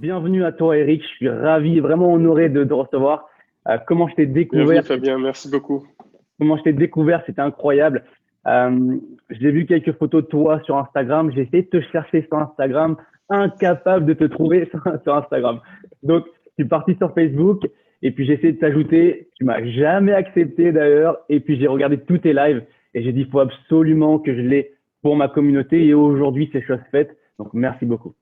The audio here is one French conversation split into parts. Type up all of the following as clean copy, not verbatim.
Bienvenue à toi, Eric. Je suis ravi, vraiment honoré de te recevoir. Comment je t'ai Bienvenue découvert, Fabien, merci beaucoup. c'était incroyable. J'ai vu quelques photos de toi sur Instagram. J'ai essayé de te chercher sur Instagram, incapable de te trouver sur Instagram. Donc, je suis parti sur Facebook et puis j'ai essayé de t'ajouter. Tu m'as jamais accepté d'ailleurs. Et puis j'ai regardé tous tes lives et j'ai dit, il faut absolument que je l'ai pour ma communauté. Et aujourd'hui, c'est chose faite. Donc, merci beaucoup.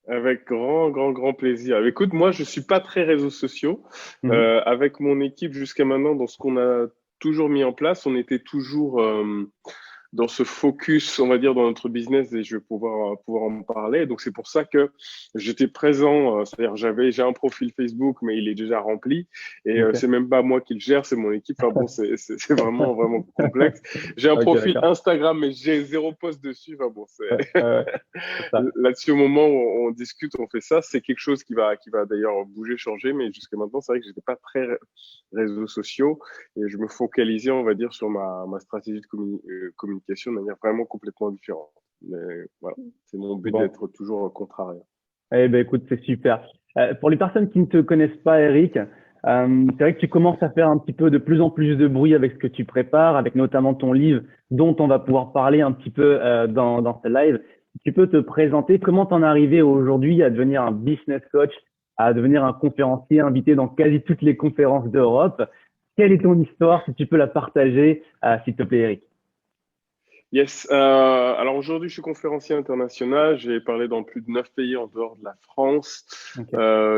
Avec grand plaisir. Écoute, moi, je suis pas très réseaux sociaux. Mhm. Avec mon équipe jusqu'à maintenant, dans ce qu'on a toujours mis en place, on était toujours dans ce focus, on va dire, dans notre business et je vais pouvoir en parler. Donc, c'est pour ça que j'étais présent. C'est-à-dire, j'ai un profil Facebook, mais il est déjà rempli et Ok. c'est même pas moi qui le gère, c'est mon équipe. Enfin bon, c'est vraiment complexe. J'ai un Ok, profil d'accord. Instagram, mais j'ai zéro post dessus. Enfin bon, Ouais, ouais, ouais, c'est ça. là-dessus, au moment où on discute, on fait ça. C'est quelque chose qui va d'ailleurs bouger, changer, mais jusqu'à maintenant, c'est vrai que j'étais pas très réseaux sociaux et je me focalisais, on va dire, sur ma stratégie de communication de manière vraiment complètement différente. Mais voilà, c'est mon but Bon, d'être toujours contrarié. eh ben écoute, c'est super. Pour les personnes qui ne te connaissent pas, Eric, c'est vrai que tu commences à faire un petit peu de plus en plus de bruit avec ce que tu prépares, avec notamment ton livre dont on va pouvoir parler un petit peu dans ce live. Tu peux te présenter comment t'en es arrivé aujourd'hui à devenir un business coach, à devenir un conférencier invité dans quasi toutes les conférences d'Europe. Quelle est ton histoire, si tu peux la partager, s'il te plaît, Eric? Yes. Alors aujourd'hui, je suis conférencier international. J'ai parlé dans plus de 9 pays en dehors de la France. Ok.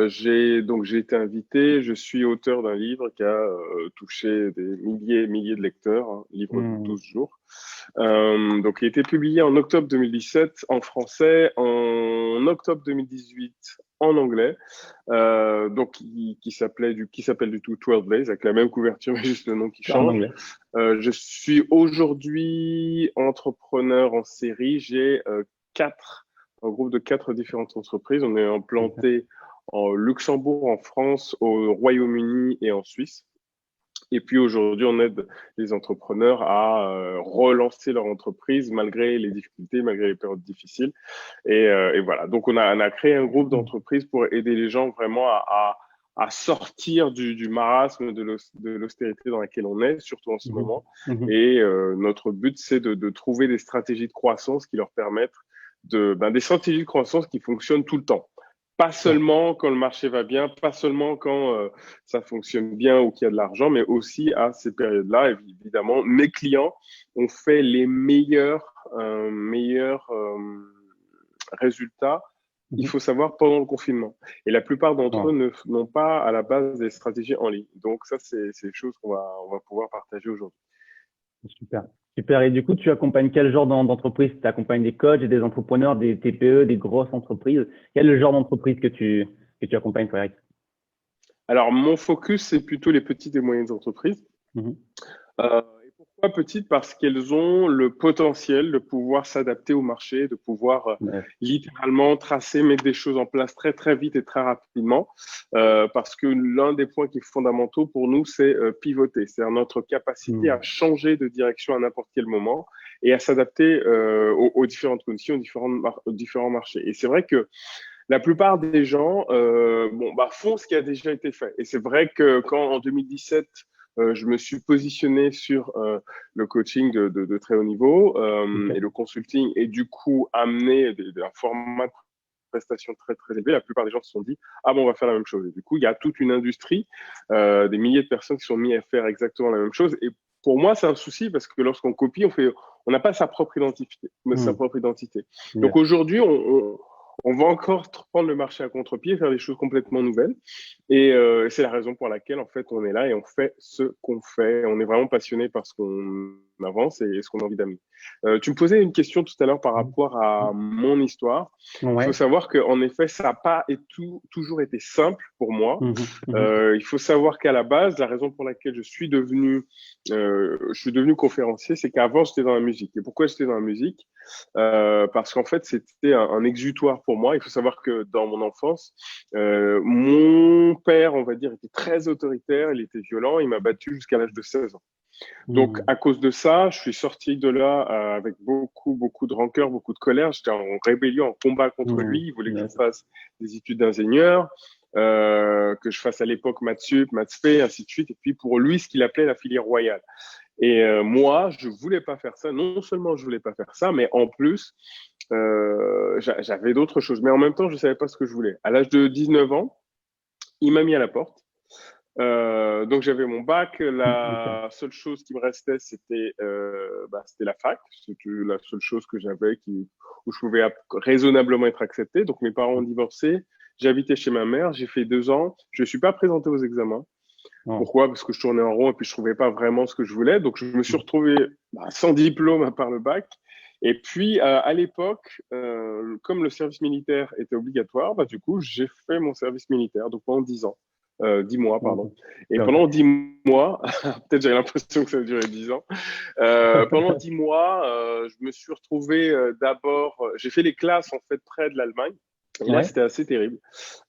J'ai été invité. Je suis auteur d'un livre qui a touché des milliers et milliers de lecteurs, hein, livre de Hmm. 12 jours. Donc, il a été publié en octobre 2017 en français, en octobre 2018 en anglais, qui s'appelle du tout 12 Days, avec la même couverture, mais juste le nom qui En change. anglais. Je suis aujourd'hui entrepreneur en série. J'ai un groupe de 4 différentes entreprises. On est Ok. implanté en Luxembourg, en France, au Royaume-Uni et en Suisse. Et puis aujourd'hui, on aide les entrepreneurs à relancer leur entreprise malgré les difficultés, malgré les périodes difficiles. Et voilà, donc on a créé un groupe d'entreprises pour aider les gens vraiment à sortir du marasme, de l'austérité dans laquelle on est, surtout en ce Mhm. moment. Mhm. Et notre but, c'est de trouver des stratégies de croissance qui leur permettent des stratégies de croissance qui fonctionnent tout le temps. Pas Ouais. seulement quand le marché va bien, pas seulement quand ça fonctionne bien ou qu'il y a de l'argent, mais aussi à ces périodes-là. Évidemment, mes clients ont fait les meilleurs résultats, il Mhm. faut savoir, pendant le confinement. Et la plupart d'entre Wow. eux n'ont pas à la base des stratégies en ligne. Donc ça, c'est des choses on va pouvoir partager aujourd'hui. Super. Super. Et du coup, tu accompagnes quel genre d'entreprise? Tu accompagnes des coachs, des entrepreneurs, des TPE, des grosses entreprises. Quel est le genre d'entreprise que tu accompagnes, toi, Eric? Alors, mon focus, c'est plutôt les petites et moyennes entreprises. Mhm. Et pourquoi petites? Parce qu'elles ont le potentiel de pouvoir s'adapter au marché, de pouvoir Ouais. littéralement tracer, mettre des choses en place très très vite et très rapidement. Parce que l'un des points qui est fondamentaux pour nous, c'est pivoter, c'est-à-dire notre capacité à Mhm. changer de direction à n'importe quel moment et à s'adapter aux différentes conditions, aux différents marchés. Et c'est vrai que la plupart des gens font ce qui a déjà été fait. Et c'est vrai que quand en 2017, je me suis positionné sur le coaching de très haut niveau et Ok. le consulting et du coup amené un format de prestation très très élevé, la plupart des gens se sont dit ah bon on va faire la même chose. Et du coup il y a toute une industrie, des milliers de personnes qui sont mis à faire exactement la même chose. Et pour moi c'est un souci parce que lorsqu'on copie, on n'a pas sa propre identité, sa Mhm. propre identité. Donc Yes. aujourd'hui on va encore prendre le marché à contre-pied, faire des choses complètement nouvelles. Et c'est la raison pour laquelle, en fait, on est là et on fait ce qu'on fait. On est vraiment passionné par ce qu'on avance et ce qu'on a envie d'amener. Tu me posais une question tout à l'heure par Mhm. rapport à mon histoire. Il faut Ouais. savoir qu'en effet, ça n'a pas toujours été simple pour moi. Mhm. Mhm. Il faut savoir qu'à la base, la raison pour laquelle je suis devenu conférencier, c'est qu'avant, j'étais dans la musique. Et pourquoi j'étais dans la musique? Parce qu'en fait, c'était un exutoire pour moi. Il faut savoir que dans mon enfance, mon père, on va dire, était très autoritaire, il était violent, il m'a battu jusqu'à l'âge de 16 ans. Donc, Mhm. à cause de ça, je suis sorti de là avec beaucoup de rancœur, beaucoup de colère. J'étais en rébellion, en combat contre lui. Mhm. Il voulait que je Yes. fasse des études d'ingénieur, que je fasse à l'époque maths sup, maths spé, ainsi de suite. Et puis, pour lui, ce qu'il appelait la filière royale. Et moi, je voulais pas faire ça. Non seulement je voulais pas faire ça, mais en plus, j'avais d'autres choses. Mais en même temps, je savais pas ce que je voulais. À l'âge de 19 ans, il m'a mis à la porte. Donc j'avais mon bac. Ok. La seule chose qui me restait, c'était la fac. C'était la seule chose que j'avais où je pouvais raisonnablement être accepté. Donc mes parents ont divorcé. J'ai habité chez ma mère. J'ai fait 2 ans. Je ne suis pas présenté aux examens. Oh. Pourquoi? Parce que je tournais en rond et puis je trouvais pas vraiment ce que je voulais. Donc je me suis retrouvé sans diplôme à part le bac. Et puis à l'époque, comme le service militaire était obligatoire, du coup j'ai fait mon service militaire donc pendant 10 ans. 10 mois, pardon. Ok. Et Ok. pendant 10 mois, peut-être j'avais l'impression que ça a duré 10 ans. Pendant 10 mois, je me suis retrouvé d'abord, j'ai fait les classes en fait près de l'Allemagne. Et là, Ouais. c'était assez terrible.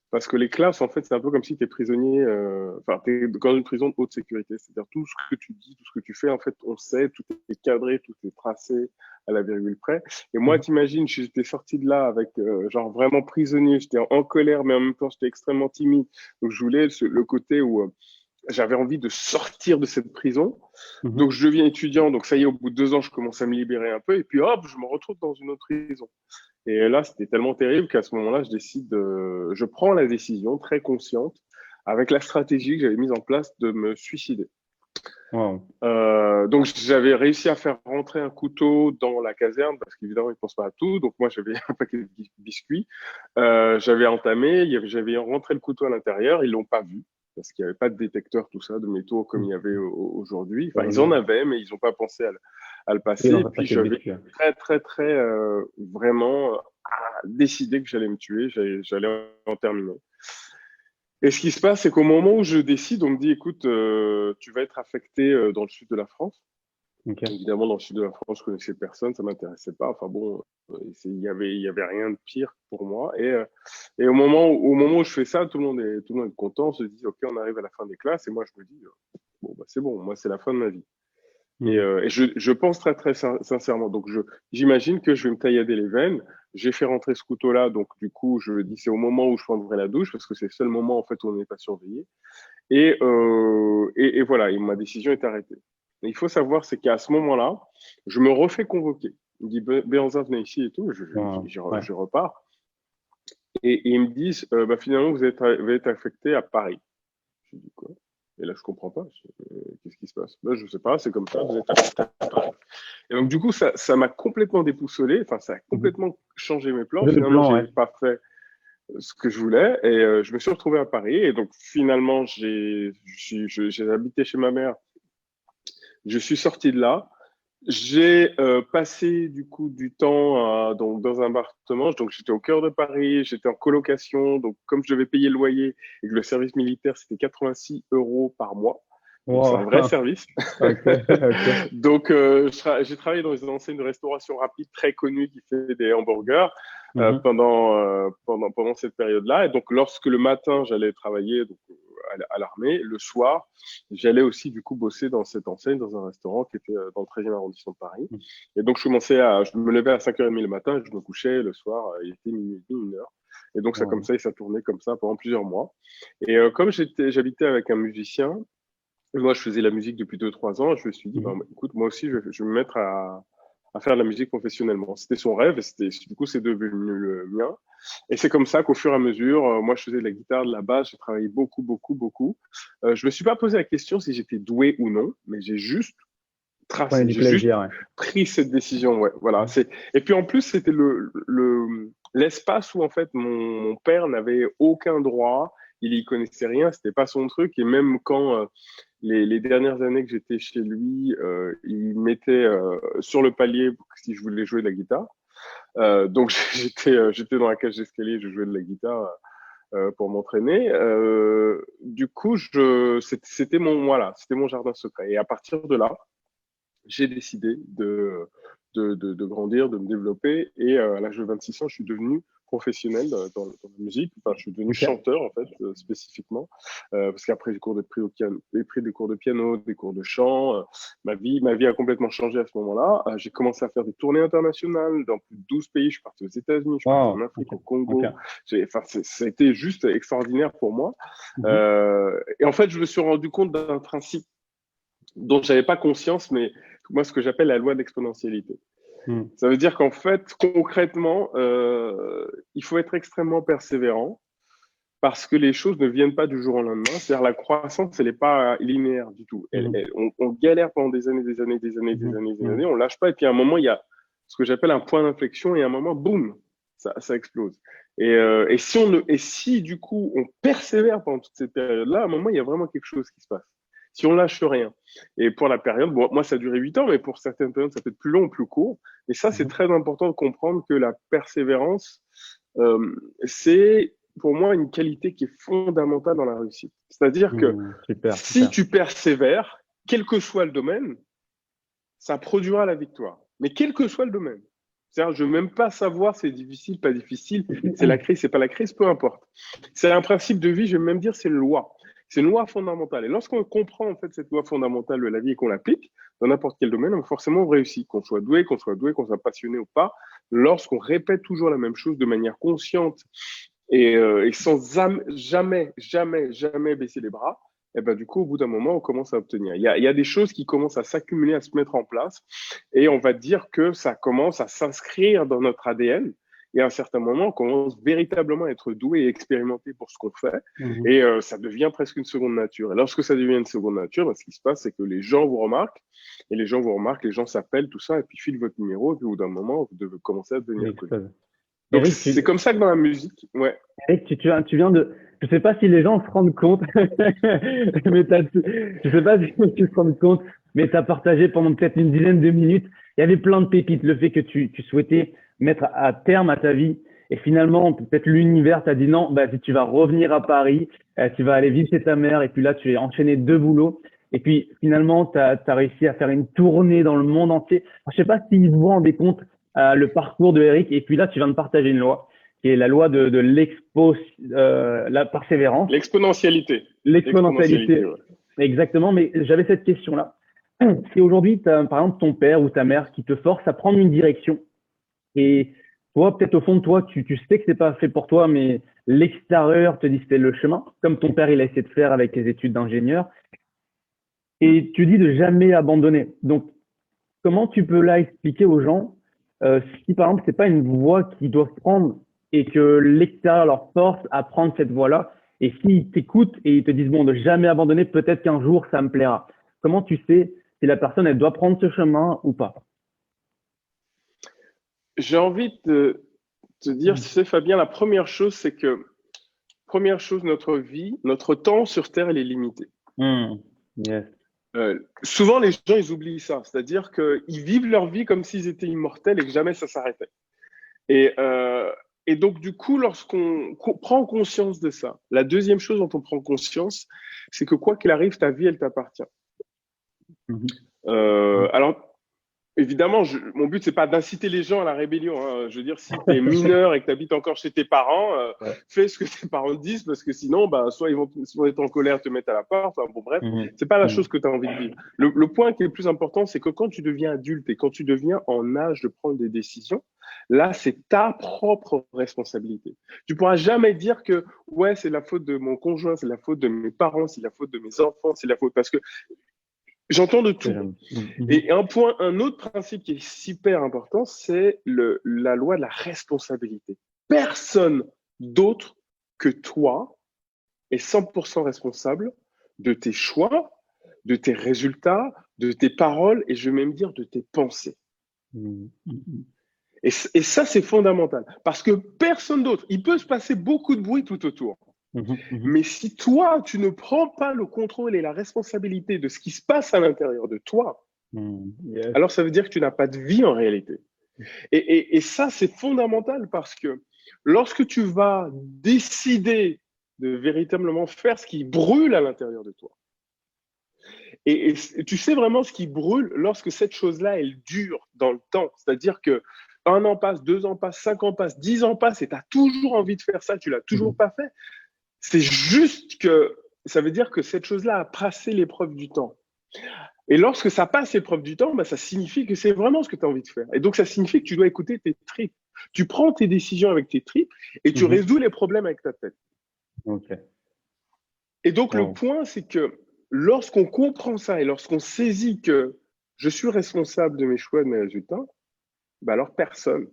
Parce que les classes, en fait, c'est un peu comme si tu es prisonnier, enfin, tu es dans une prison de haute sécurité. C'est-à-dire tout ce que tu dis, tout ce que tu fais, en fait, on sait, tout est cadré, tout est tracé à la virgule près. Et moi, Mhm. t'imagines, j'étais sorti de là avec, genre, vraiment prisonnier, j'étais en colère, mais en même temps, j'étais extrêmement timide. Donc, je voulais le côté où j'avais envie de sortir de cette prison. Mhm. Donc, je deviens étudiant. Donc, ça y est, au bout de 2 ans, je commence à me libérer un peu. Et puis, hop, je me retrouve dans une autre prison. Et là, c'était tellement terrible qu'à ce moment-là, je prends la décision très consciente, avec la stratégie que j'avais mise en place de me suicider. Wow. Donc, j'avais réussi à faire rentrer un couteau dans la caserne parce qu'évidemment, ils ne pensent pas à tout. Donc, moi, j'avais un paquet de biscuits. J'avais entamé, j'avais rentré le couteau à l'intérieur. Ils l'ont pas vu parce qu'il n'y avait pas de détecteur, tout ça, de métaux comme il y avait aujourd'hui. Enfin, ils en Aujourd'hui. avaient, mais ils n'ont pas pensé à le Et passer. dans Et un puis, paquet de j'avais biscuits. très, vraiment décidé que j'allais me tuer, j'allais en terminer. Et ce qui se passe, c'est qu'au moment où je décide, on me dit, écoute, tu vas être affecté dans le sud de la France. Ok. Évidemment, dans le sud de la France, je connaissais personne, ça m'intéressait pas. Enfin bon, il y avait rien de pire pour moi. Et au moment où je fais ça, tout le monde est content. On se dit, ok, on arrive à la fin des classes. Et moi, je me dis, bon, bah, c'est bon, moi, c'est la fin de ma vie. Mhm. Et je pense très sincèrement. Donc, j'imagine que je vais me taillader les veines. J'ai fait rentrer ce couteau-là. Donc, du coup, je me dis, c'est au moment où je prendrai la douche parce que c'est le seul moment, en fait, où on n'est pas surveillé. Et voilà, et ma décision est arrêtée. Et il faut savoir, c'est qu'à ce moment-là, je me refais convoquer. Il me dit, Béanzin, venez ici et tout. Wow. Ouais. Je repars. Et ils me disent, finalement, vous êtes affecté à Paris. Je dis quoi? Et là, je comprends pas. Qu'est-ce qui se passe? Là, je sais pas, c'est comme ça, vous êtes affecté à Paris. Et donc, du coup, ça m'a complètement déboussolé. Enfin, ça a Mhm. complètement changé mes plans. J'ai le Finalement, plan, ouais. j'ai pas fait ce que je voulais et je me suis retrouvé à Paris. Et donc, finalement, j'ai habité chez ma mère. Je suis sorti de là. J'ai passé du coup du temps donc, dans un appartement. Donc, j'étais au cœur de Paris. J'étais en colocation. Donc, comme je devais payer le loyer et que le service militaire, c'était 86 euros par mois. Donc, c'est un vrai Wow. service. Ok. Ok. Donc, j'ai travaillé dans une enseigne de restauration rapide très connue qui fait des hamburgers Mhm. pendant cette période-là. Et donc, lorsque le matin, j'allais travailler donc, à l'armée, le soir, j'allais aussi du coup bosser dans cette enseigne, dans un restaurant qui était dans le 13e arrondissement de Paris. Et donc, je me levais à 5h30 le matin, je me couchais le soir, il était minuit, 1h. Et donc, Wow. ça tournait comme ça pendant plusieurs mois. Et comme j'habitais avec un musicien, moi, je faisais la musique depuis 2 3 ans. Je me suis dit, Mhm. écoute, moi aussi, je vais me mettre à faire de la musique professionnellement. C'était son rêve et du coup, c'est devenu le mien. Et c'est comme ça qu'au fur et à mesure, moi, je faisais de la guitare, de la basse, j'ai travaillé beaucoup. Je me suis pas posé la question si j'étais doué ou non, mais j'ai juste Prenez tracé, du j'ai juste plaisir, ouais. pris cette décision. Ouais, voilà. Mhm. Et puis en plus, c'était l'espace où en fait mon père n'avait aucun droit, il y connaissait rien, c'était pas son truc. Et même quand les dernières années que j'étais chez lui, il me mettait sur le palier si je voulais jouer de la guitare. Donc j'étais dans la cage d'escalier, je jouais de la guitare pour m'entraîner. Du coup, c'était mon jardin secret. Et à partir de là, j'ai décidé de grandir, de me développer. Et à l'âge de 26 ans, je suis devenu professionnel dans la musique. Enfin, je suis devenu Ok. chanteur, en fait, spécifiquement, parce qu'après, j'ai pris des cours de piano, des cours de chant. Ma vie a complètement changé à ce moment-là. J'ai commencé à faire des tournées internationales dans plus de 12 pays. Je suis parti aux États-Unis, je suis parti en Wow. Afrique, Ok. au Ok. Congo. Enfin, ça a été juste extraordinaire pour moi. Mhm. Et en fait, je me suis rendu compte d'un principe dont je n'avais pas conscience, mais moi, ce que j'appelle la loi de l'exponentialité. Mhm. Ça veut dire qu'en fait, concrètement, il faut être extrêmement persévérant parce que les choses ne viennent pas du jour au lendemain. C'est-à-dire la croissance, elle n'est pas linéaire du tout. Mhm. On galère pendant des années, des années, des années, des Mhm. années, des Mhm. années. On lâche pas. Et puis à un moment, il y a ce que j'appelle un point d'inflexion et à un moment, boum, ça explose. Et si du coup on persévère pendant toute cette période-là, à un moment, il y a vraiment quelque chose qui se passe. Si on lâche rien. Et pour la période, bon, moi, ça a duré 8 ans, mais pour certaines périodes, ça peut être plus long ou plus court. Et ça, c'est Mhm. très important de comprendre que la persévérance, c'est pour moi une qualité qui est fondamentale dans la réussite. C'est-à-dire que Mhm. Super, si super. tu persévères, quel que soit le domaine, ça produira la victoire. Mais quel que soit le domaine. C'est-à-dire, je ne veux même pas savoir si c'est difficile, pas difficile, c'est la crise, c'est pas la crise, peu importe. C'est un principe de vie, je vais même dire, c'est une loi. C'est une loi fondamentale. Et lorsqu'on comprend en fait cette loi fondamentale de la vie et qu'on l'applique dans n'importe quel domaine, forcément on réussit. Qu'on soit doué, qu'on soit passionné ou pas, lorsqu'on répète toujours la même chose de manière consciente et sans jamais, jamais, jamais baisser les bras, et ben, du coup, au bout d'un moment, on commence à obtenir. Il y a des choses qui commencent à s'accumuler, à se mettre en place, et on va dire que ça commence à s'inscrire dans notre ADN. Et à un certain moment, on commence véritablement à être doué et expérimenté pour ce qu'on fait, Mhm. et ça devient presque une seconde nature. Et lorsque ça devient une seconde nature, ben, ce qui se passe, c'est que les gens vous remarquent, et les gens vous remarquent, les gens s'appellent, tout ça, et puis filent votre numéro, et puis au bout d'un moment, vous devez commencer à Il devenir connu. explose. Donc Eric, c'est comme ça que dans la musique, ouais. Eric, tu viens de. Je sais pas si les gens se rendent compte, mais je sais pas si tu te rends compte, mais tu as partagé pendant peut-être une dizaine de minutes. Il y avait plein de pépites. Le fait que tu souhaitais mettre à terme à ta vie. Et finalement, peut-être l'univers t'a dit non, bah, si tu vas revenir à Paris, tu vas aller vivre chez ta mère. Et puis là, tu es enchaîné deux boulots. Et puis finalement, tu as réussi à faire une tournée dans le monde entier. Alors, je sais pas si vous vous rendez compte le parcours de Eric. Et puis là, tu viens de partager une loi qui est la loi de la persévérance, L'exponentialité. l'exponentialité. L'exponentialité, ouais. Exactement, mais j'avais cette question-là. Si aujourd'hui, tu as par exemple ton père ou ta mère qui te force à prendre une direction, et toi, peut-être au fond de toi, tu sais que c'est pas fait pour toi, mais l'extérieur te dit que c'est le chemin, comme ton père il a essayé de faire avec les études d'ingénieur, et tu dis de jamais abandonner. Donc, comment tu peux là expliquer aux gens si par exemple c'est pas une voie qu'ils doivent prendre et que l'extérieur leur force à prendre cette voie-là, et s'ils t'écoutent et ils te disent bon de jamais abandonner, peut-être qu'un jour ça me plaira. Comment tu sais si la personne elle doit prendre ce chemin ou pas? J'ai envie de te dire, tu sais, Fabien, la première chose, c'est que, première chose, notre vie, notre temps sur Terre, il est limité. Yes. Souvent, les gens, ils oublient ça. C'est-à-dire qu'ils vivent leur vie comme s'ils étaient immortels et que jamais ça s'arrêtait. Et, euh, et donc, du coup, lorsqu'on prend conscience de ça, la deuxième chose dont on prend conscience, c'est que quoi qu'il arrive, ta vie, elle t'appartient. Mhm. Alors, évidemment, mon but, c'est pas d'inciter les gens à la rébellion, hein. Je veux dire, si tu es mineur et que tu habites encore chez tes parents, Ouais. fais ce que tes parents te disent, parce que sinon, bah, soit ils vont être en colère, te mettre à la porte. Enfin, bon, bref, Mhm. c'est pas la Mhm. chose que tu as envie de vivre. Le point qui est le plus important, c'est que quand tu deviens adulte et quand tu deviens en âge de prendre des décisions, là, c'est ta propre responsabilité. Tu pourras jamais dire que, ouais, c'est la faute de mon conjoint, c'est la faute de mes parents, c'est la faute de mes enfants, c'est la faute, parce que j'entends de tout. Mhm. Et un autre principe qui est super important, c'est la loi de la responsabilité. Personne d'autre que toi est 100% responsable de tes choix, de tes résultats, de tes paroles et je vais même dire de tes pensées. Mhm. Mhm. Et ça, c'est fondamental. Parce que personne d'autre, il peut se passer beaucoup de bruit tout autour. Mhm. Mhm. Mais si toi, tu ne prends pas le contrôle et la responsabilité de ce qui se passe à l'intérieur de toi, Mhm. Yes. alors ça veut dire que tu n'as pas de vie en réalité. Et ça, c'est fondamental parce que lorsque tu vas décider de véritablement faire ce qui brûle à l'intérieur de toi, et tu sais vraiment ce qui brûle lorsque cette chose-là, elle dure dans le temps. C'est-à-dire que Un an passe, 2 ans passent, 5 ans passent, 10 ans passent et tu as toujours envie de faire ça, tu l'as toujours pas fait. C'est juste que ça veut dire que cette chose-là a passé l'épreuve du temps. Et lorsque ça passe l'épreuve du temps, bah, ça signifie que c'est vraiment ce que tu as envie de faire. Et donc, ça signifie que tu dois écouter tes tripes. Tu prends tes décisions avec tes tripes et tu résous les problèmes avec ta tête. Ok. Et donc, le point, c'est que lorsqu'on comprend ça et lorsqu'on saisit que je suis responsable de mes choix, de mes résultats, bah alors personne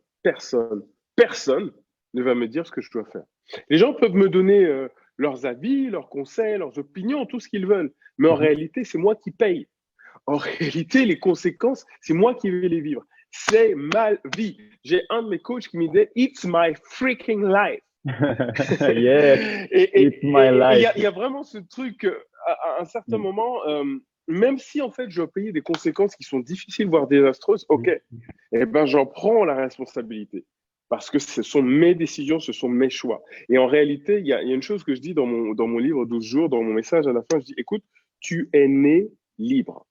ne va me dire ce que je dois faire. Les gens peuvent me donner leurs avis, leurs conseils, leurs opinions, tout ce qu'ils veulent. Mais en réalité, c'est moi qui paye. En réalité, les conséquences, c'est moi qui vais les vivre. C'est ma vie. J'ai un de mes coachs qui me dit « It's my freaking life ». Yes, it's my life. Il y a vraiment ce truc, à un certain moment, même si en fait je dois payer des conséquences qui sont difficiles, voire désastreuses, ok, eh ben j'en prends la responsabilité. Parce que ce sont mes décisions, ce sont mes choix. Et en réalité, il y a une chose que je dis dans mon livre 12 jours, dans mon message à la fin, je dis, écoute, tu es né libre.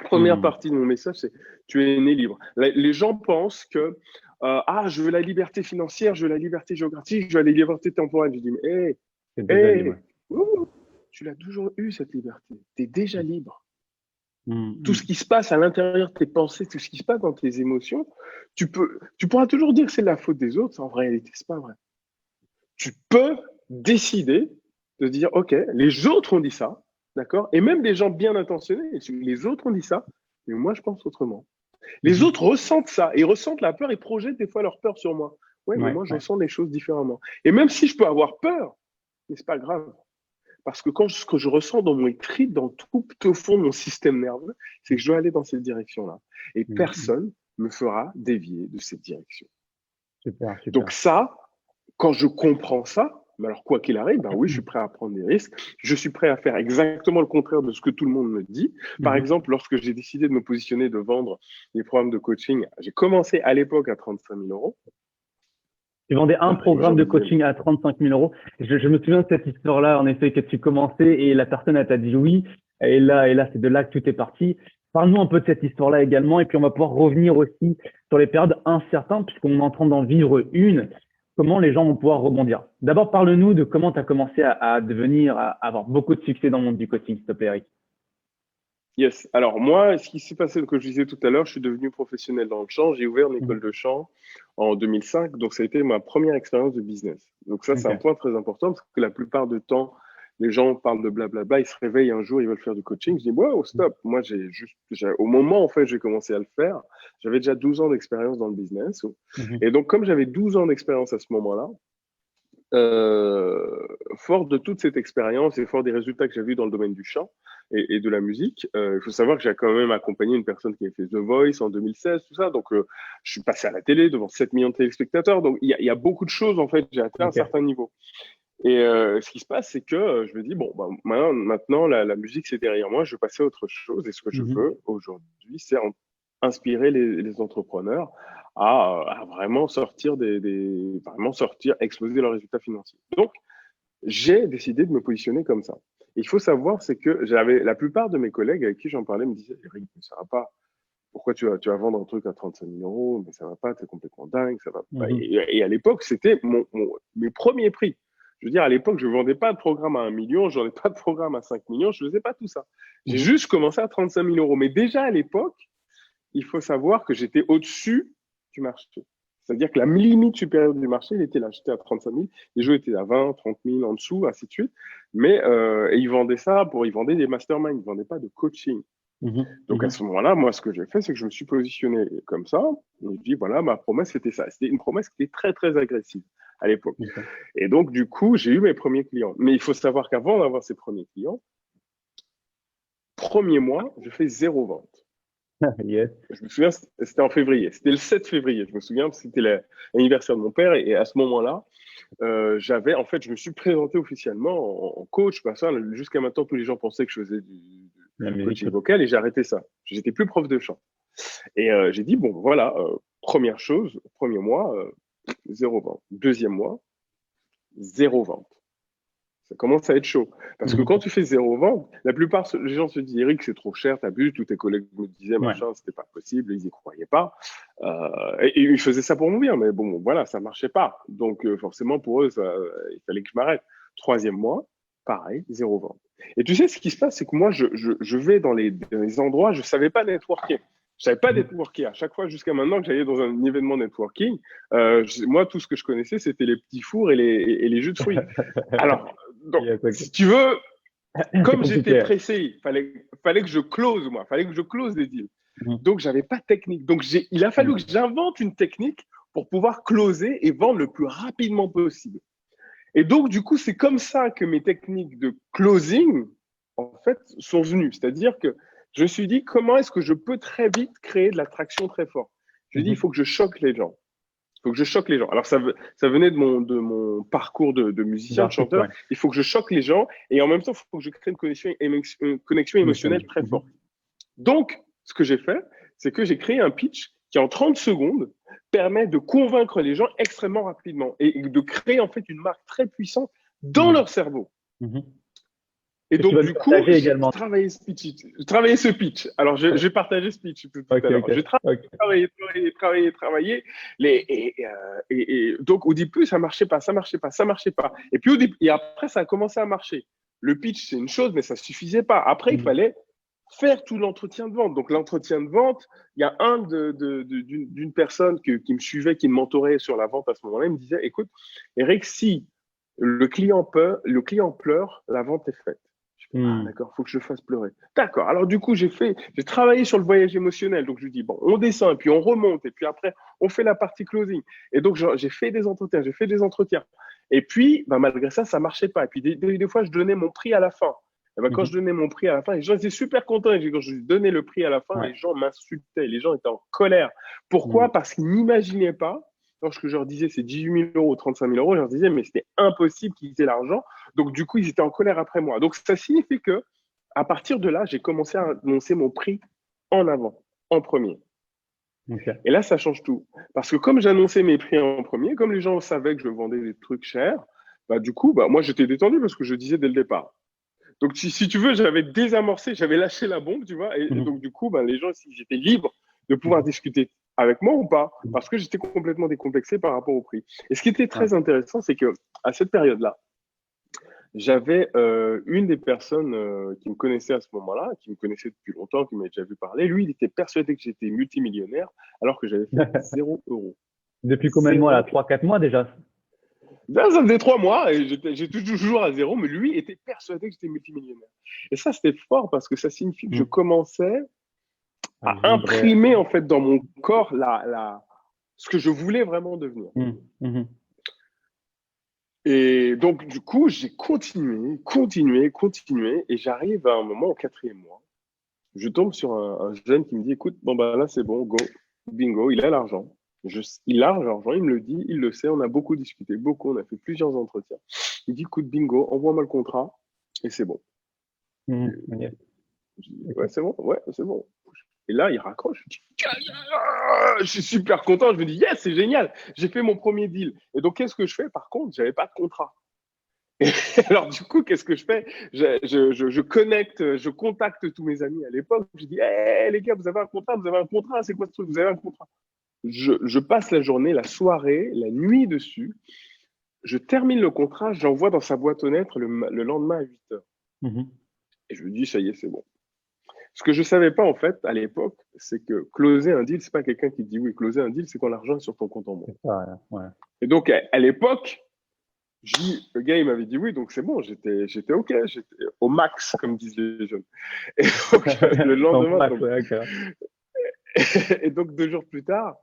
Première partie de mon message, c'est tu es né libre. Les gens pensent que je veux la liberté financière, je veux la liberté géographique, je veux la liberté temporelle. Je dis, mais tu l'as toujours eu cette liberté. Tu es déjà libre. Tout ce qui se passe à l'intérieur de tes pensées, tout ce qui se passe dans tes émotions, tu pourras toujours dire que c'est la faute des autres. En réalité, c'est pas vrai. Tu peux décider de dire, ok, les autres ont dit ça, d'accord? Et même des gens bien intentionnés, les autres ont dit ça, mais moi, je pense autrement. Les autres ressentent ça, ils ressentent la peur et projettent des fois leur peur sur moi. Ouais, mais moi, je ressens les choses différemment. Et même si je peux avoir peur, mais c'est pas grave. Parce que ce que je ressens dans mon trip, dans tout au fond de mon système nerveux, c'est que je dois aller dans cette direction-là. Et personne me fera dévier de cette direction. Super. Donc ça, quand je comprends ça, mais alors quoi qu'il arrive, ben oui, je suis prêt à prendre des risques. Je suis prêt à faire exactement le contraire de ce que tout le monde me dit. Par exemple, lorsque j'ai décidé de me positionner, de vendre des programmes de coaching, j'ai commencé à l'époque à 35 000 euros. Tu vendais un programme de coaching à 35 000 euros. Je me souviens de cette histoire-là, en effet, que tu commençais et la personne, elle t'a dit oui. Et là, c'est de là que tout est parti. Parle-nous un peu de cette histoire-là également. Et puis, on va pouvoir revenir aussi sur les périodes incertaines, puisqu'on est en train d'en vivre une. Comment les gens vont pouvoir rebondir? D'abord, parle-nous de comment tu as commencé à avoir beaucoup de succès dans le monde du coaching, s'il te plaît, Eric. Yes. Alors moi, ce qui s'est passé, comme je disais tout à l'heure, je suis devenu professionnel dans le chant. J'ai ouvert une école de chant en 2005. Donc, ça a été ma première expérience de business. Donc ça, c'est un point très important parce que la plupart du temps, les gens parlent de blablabla, ils se réveillent un jour, ils veulent faire du coaching. Je dis, wow, stop. Moi, au moment, en fait, j'ai commencé à le faire, j'avais déjà 12 ans d'expérience dans le business. Et donc, comme j'avais 12 ans d'expérience à ce moment-là, fort de toute cette expérience et fort des résultats que j'ai vus dans le domaine du chant et de la musique, il faut savoir que j'ai quand même accompagné une personne qui a fait The Voice en 2016, tout ça. Donc, je suis passé à la télé devant 7 millions de téléspectateurs. Donc, il y a beaucoup de choses, en fait. J'ai atteint un certain niveau. Et ce qui se passe, c'est que je me dis, bon, maintenant, la musique, c'est derrière moi. Je vais passer à autre chose. Et ce que je veux aujourd'hui, c'est inspirer les entrepreneurs à vraiment sortir vraiment sortir, exploser leurs résultats financiers. Donc, j'ai décidé de me positionner comme ça. Et il faut savoir, c'est que la plupart de mes collègues avec qui j'en parlais me disaient, Eric, ça va pas. Pourquoi tu vas vendre un truc à 35 000 euros? Mais ça va pas, t'es complètement dingue, ça va pas. Et à l'époque, c'était mes premiers prix. Je veux dire, à l'époque, je ne vendais pas de programme à 1 million, je n'en ai pas de programme à 5 millions, je ne faisais pas tout ça. J'ai juste commencé à 35 000 euros. Mais déjà à l'époque, il faut savoir que j'étais au-dessus du marché. C'est-à-dire que la limite supérieure du marché, il était là. J'étais à 35 000, les jeux étaient à 20, 30 000 en dessous, ainsi de suite. Mais et ils vendaient ils vendaient des masterminds, ils ne vendaient pas de coaching. Donc à ce moment-là, moi, ce que j'ai fait, c'est que je me suis positionné comme ça. Et je dis, voilà, ma promesse, c'était ça. C'était une promesse qui était très, très agressive à l'époque. Et donc, du coup, j'ai eu mes premiers clients. Mais il faut savoir qu'avant d'avoir ces premiers clients, premier mois, je fais 0 vente. Yes. Je me souviens, c'était en février. C'était le 7 février. Je me souviens, c'était l'anniversaire de mon père. Et à ce moment-là, je me suis présenté officiellement en coach. Jusqu'à maintenant, tous les gens pensaient que je faisais du coaching vocal et j'ai arrêté ça. J'étais plus prof de chant. Et j'ai dit, bon, voilà, première chose, premier mois, 0 vente. Deuxième mois, 0 vente. Ça commence à être chaud. Parce que quand tu fais 0 vente, la plupart des gens se disent, Eric, c'est trop cher, t'abuses. Tous tes collègues me disaient, Ouais. machin, c'était pas possible, ils y croyaient pas. Et ils faisaient ça pour mon bien, mais bon, voilà, ça marchait pas. Donc, forcément, pour eux, il fallait que je m'arrête. Troisième mois, pareil, 0 vente. Et tu sais, ce qui se passe, c'est que moi, je vais dans les endroits, je savais pas networker. Je savais pas networker. À chaque fois, jusqu'à maintenant, que j'allais dans un événement networking, moi, tout ce que je connaissais, c'était les petits fours et les jus de fruits. Alors, donc, Yes, ok. si tu veux, C'est comme j'étais compliqué. pressé, fallait que je close, moi. Fallait que je close les deals. Mhm. Donc, j'avais pas de technique. Donc, il a fallu que j'invente une technique pour pouvoir closer et vendre le plus rapidement possible. Et donc, du coup, c'est comme ça que mes techniques de closing, en fait, sont venues. C'est-à-dire que je me suis dit, comment est-ce que je peux très vite créer de l'attraction très forte? Je me dis, il faut que je choque les gens. Il faut que je choque les gens. Alors, ça venait de mon parcours de musicien, de D'artiste, chanteur. ouais. Il faut que je choque les gens et en même temps, il faut que je crée une connexion émotionnelle Émotionnel. très forte. Donc, ce que j'ai fait, c'est que j'ai créé un pitch qui, en 30 secondes, permet de convaincre les gens extrêmement rapidement et de créer en fait une marque très puissante dans Mhm. leur cerveau. Mhm. Et Que tu donc, vas nous du coup, partager j'ai également. travaillé ce pitch. J'ai travaillé ce pitch. Alors, j'ai partagé ce pitch tout Ok, à l'heure. ok, J'ai ok. travaillé. Et donc, au début, ça marchait pas. Et puis, et après, ça a commencé à marcher. Le pitch, c'est une chose, mais ça suffisait pas. Après, il Mhm. fallait faire tout l'entretien de vente. Donc, l'entretien de vente, il y a d'une personne qui me suivait, qui me mentorait sur la vente à ce moment-là. Il me disait, écoute, Eric, si le client pleure, la vente est faite. Ah, Mhm. d'accord, il faut que je le fasse pleurer. D'accord. Alors, du coup, j'ai travaillé sur le voyage émotionnel. Donc, je lui dis, bon, on descend, et puis on remonte, et puis après, on fait la partie closing. Et donc, j'ai fait des entretiens. Et puis, bah, malgré ça, ça marchait pas. Et puis, des fois, je donnais mon prix à la fin. Et ben, quand je Mhm. donnais mon prix à la fin, les gens étaient super contents. Et quand je donnais le prix à la fin, Ouais. les gens m'insultaient. Les gens étaient en colère. Mhm. Pourquoi? Parce qu'ils n'imaginaient pas. Lorsque je leur disais c'est 18 000 euros, 35 000 euros, je leur disais mais c'était impossible qu'ils aient l'argent. Donc, du coup, ils étaient en colère après moi. Donc, ça signifie que à partir de là, j'ai commencé à annoncer mon prix en avant, en premier. Ok. Et là, ça change tout. Parce que comme j'annonçais mes prix en premier, comme les gens savaient que je vendais des trucs chers, bah, du coup, bah, moi, j'étais détendu parce que je disais dès le départ. Donc, si tu veux, j'avais désamorcé, j'avais lâché la bombe, tu vois. Et Mhm. donc, du coup, bah, les gens, s'ils étaient libres de pouvoir Mhm. discuter avec moi ou pas, Mhm. parce que j'étais complètement décomplexé par rapport au prix. Et ce qui était Ouais. très intéressant, c'est que à cette période-là, j'avais une des personnes qui me connaissait à ce moment-là, qui me connaissait depuis longtemps, qui m'avait déjà vu parler. Lui, il était persuadé que j'étais multimillionnaire, alors que j'avais fait 0 euros. Depuis combien de mois là? 0. 3, 4 mois déjà? Ça faisait 3 mois et j'étais toujours à zéro, mais lui était persuadé que j'étais multimillionnaire. Et ça, c'était fort parce que ça signifie que je Mhm. commençais À à vibrer. imprimer en fait dans mon corps ce que je voulais vraiment devenir. Mhm. Mhm. Et donc, du coup, j'ai continué, et j'arrive à un moment au 4e mois. Je tombe sur un jeune qui me dit, écoute, bon, bah là, c'est bon, go, bingo, il a l'argent. Il a l'argent, il me le dit, il le sait, on a beaucoup discuté, beaucoup, on a fait plusieurs entretiens. Il dit, écoute, bingo, envoie-moi le contrat, et c'est bon. Et Mhm. Ok. je dis, ouais, Ok. c'est bon, ouais, c'est bon. Et là, il raccroche, je suis super content, je me dis, yes, c'est génial, j'ai fait mon premier deal. Et donc, qu'est-ce que je fais? Par contre, j'avais pas de contrat. Alors, du coup, qu'est-ce que je fais? Je connecte, je contacte tous mes amis à l'époque. Je dis, hey, les gars, vous avez un contrat, c'est quoi ce truc? Vous avez un contrat? Je passe la journée, la soirée, la nuit dessus. Je termine le contrat, j'envoie dans sa boîte aux lettres le lendemain à 8 heures. Mhm. Et je me dis, ça y est, c'est bon. Ce que je savais pas, en fait, à l'époque, c'est que closer un deal, c'est pas quelqu'un qui te dit oui. Closer un deal, c'est quand l'argent est sur ton compte en banque. C'est ça, ouais. Et donc, à l'époque, le gars, il m'avait dit oui, donc c'est bon, j'étais OK, j'étais au max, comme disent les jeunes. Et donc, le En lendemain, max, ouais, ok. et donc 2 jours plus tard,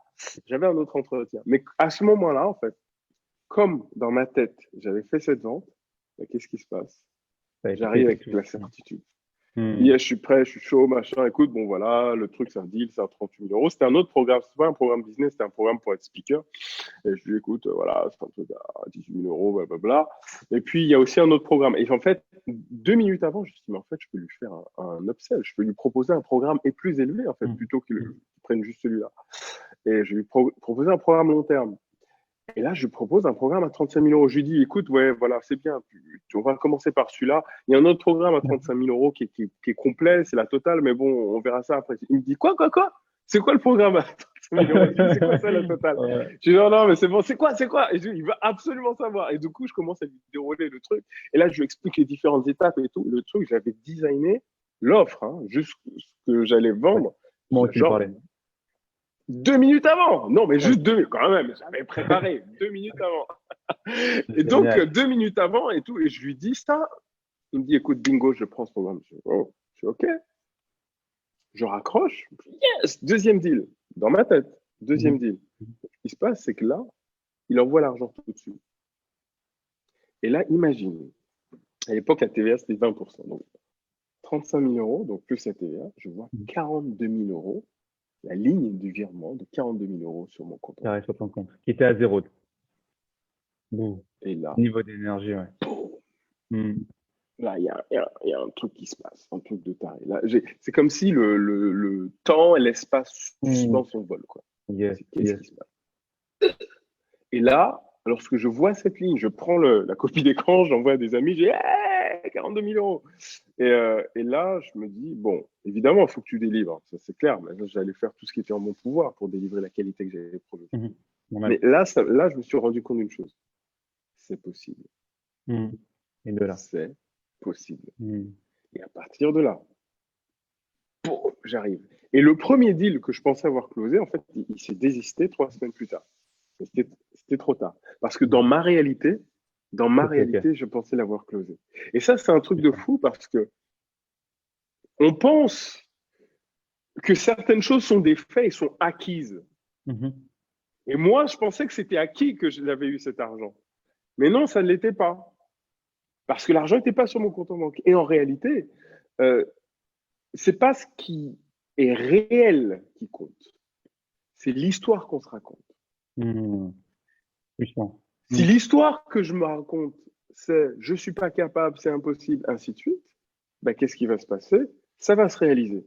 j'avais un autre entretien. Mais à ce moment-là, en fait, comme dans ma tête, j'avais fait cette vente, bah, qu'est-ce qui se passe? Ça a été fait J'arrive avec effectivement. la certitude. Mhm. Yes, je suis prêt, je suis chaud, machin. Écoute, bon, voilà, le truc, c'est un deal, c'est un 38 000 euros. C'était un autre programme, c'était pas un programme business, c'était un programme pour être speaker. Et je lui dis, écoute, voilà, c'est un truc à 18 000 euros, blablabla. Et puis, il y a aussi un autre programme. Et en fait, 2 minutes avant, je me suis dit, mais en fait, je peux lui faire un upsell. Je peux lui proposer un programme et plus élevé, en fait, Mhm. plutôt qu'il prenne juste celui-là. Et je lui proposé un programme long terme. Et là, je propose un programme à 35 000 euros. Je lui dis, écoute, ouais, voilà, c'est bien. On va commencer par celui-là. Il y a un autre programme à 35 000 euros qui est complet, c'est la totale, mais bon, on verra ça après. Il me dit, quoi? C'est quoi le programme à 35 000 euros? Je dis, c'est quoi ça, la totale? Ouais, Je dis, non, non, mais c'est bon, c'est quoi? Et il veut absolument savoir. Et du coup, je commence à lui dérouler le truc. Et là, je lui explique les différentes étapes et tout. Le truc, j'avais designé l'offre, hein, juste ce que j'allais ouais. vendre. Moi aussi, Genre, pareil. 2 minutes avant. Non, mais Ouais, juste 2 minutes, quand même. J'avais préparé 2 minutes avant. c'est Et donc, génial. 2 minutes avant et tout, et je lui dis ça. Il me dit, écoute, bingo, je prends ce programme. Je suis OK. Je raccroche. Yes, deuxième deal. Dans ma tête, deuxième Mhm. deal. Ce qui se passe, c'est que là, il envoie l'argent tout de suite. Et là, imagine, à l'époque, la TVA, c'était 20%. Donc, 35 000 euros, donc plus la TVA, je vois 42 000 euros, la ligne du virement de 42 000 euros sur mon compte en Carré banque. sur ton compte, qui était à zéro. Bon. Et là, Niveau d'énergie, ouais. boum, Mhm. là, il y a un truc qui se passe, un truc de taré. Là, c'est comme si le temps et l'espace Mhm. suspend son vol, quoi. Yes, Qu'est-ce yes. qui se passe? Et là, lorsque je vois cette ligne, je prends la copie d'écran, j'envoie à des amis, j'ai hey, 42 000 euros. Et là, je me dis, bon, évidemment, il faut que tu délivres, ça c'est clair. Mais j'allais faire tout ce qui était en mon pouvoir pour délivrer la qualité que j'avais promise. Mhm. Normal. Mais là, je me suis rendu compte d'une chose. C'est possible. Mhm. Et de là. C'est possible. Mhm. Et à partir de là, boum, j'arrive. Et le premier deal que je pensais avoir closé, en fait, il s'est désisté 3 semaines plus tard. C'était trop tard. Parce que Mhm. dans ma C'était OK. réalité, je pensais l'avoir closé. Et ça, c'est un truc de Putain. fou parce que on pense que certaines choses sont des faits et sont acquises. Mhm. Et moi, je pensais que c'était acquis que j'avais eu cet argent. Mais non, ça ne l'était pas. Parce que l'argent n'était pas sur mon compte en banque. Et en réalité, euh, c'est pas ce qui est réel qui compte. C'est l'histoire qu'on se raconte. Mhm. Puissant. Si Mhm. l'histoire que je me raconte, c'est je suis pas capable, c'est impossible, ainsi de suite, ben, qu'est-ce qui va se passer? Ça va se réaliser.